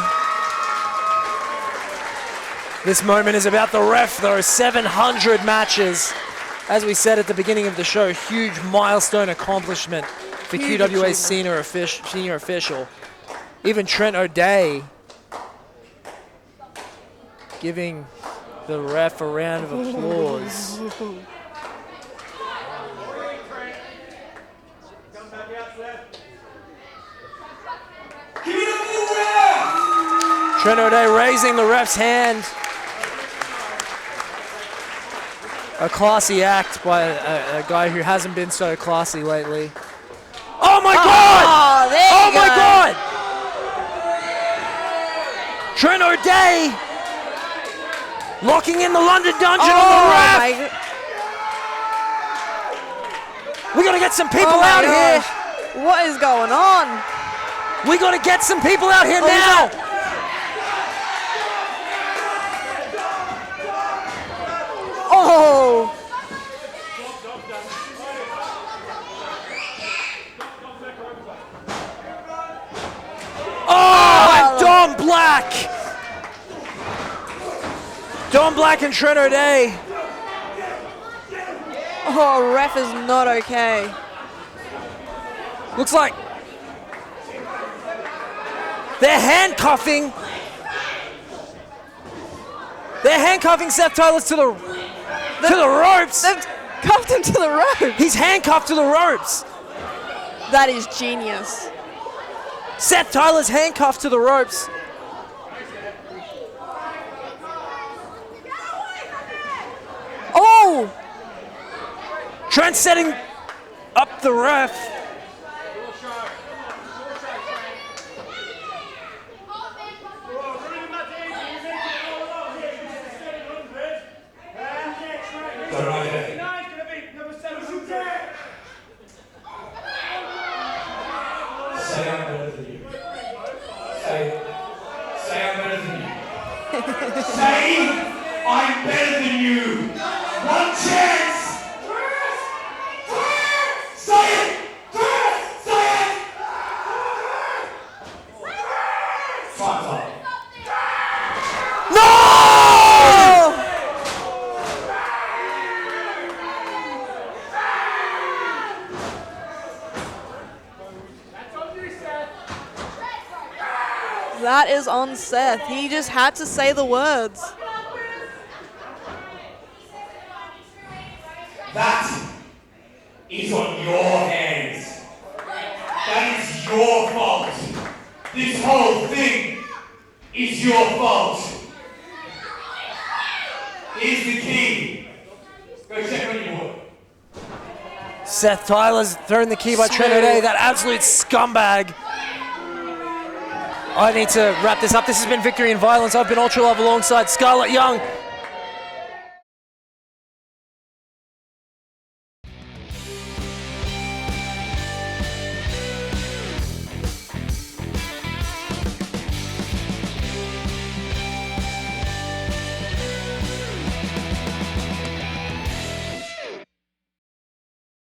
This moment is about the ref, though. 700 matches. As we said at the beginning of the show, huge milestone accomplishment for QWA's senior official. Even Trent O'Day giving the ref a round of applause. Trent O'Day raising the ref's hand. A classy act by a guy who hasn't been so classy lately. Oh my God! Oh my God! Trent O'Day locking in the London dungeon on the ref. We gotta get some people out here. What is going on? We gotta get some people out here now. Oh! Oh, and Don Black! Don Black and Trent O'Day. Oh, ref is not okay. Looks like they're handcuffing. They're handcuffing Seth Tylors to the ropes. They've cuffed him to the rope. He's handcuffed to the ropes. That is genius. Seth Tylors handcuffed to the ropes. Oh! Trent setting up the ref. Say I'm better than you. Say I'm better than you. Say I'm better than you. One chance. Say it. Say it. Five. No! That is on Seth. He just had to say the words. That is on your hands. That is your fault. This whole thing is your fault. Here's the key. Go check on your boy. Seth Tylors thrown the key by Trent O'Day, that absolute scumbag. I need to wrap this up. This has been Victory in Violence. I've been Ultralove alongside Scarlett Young.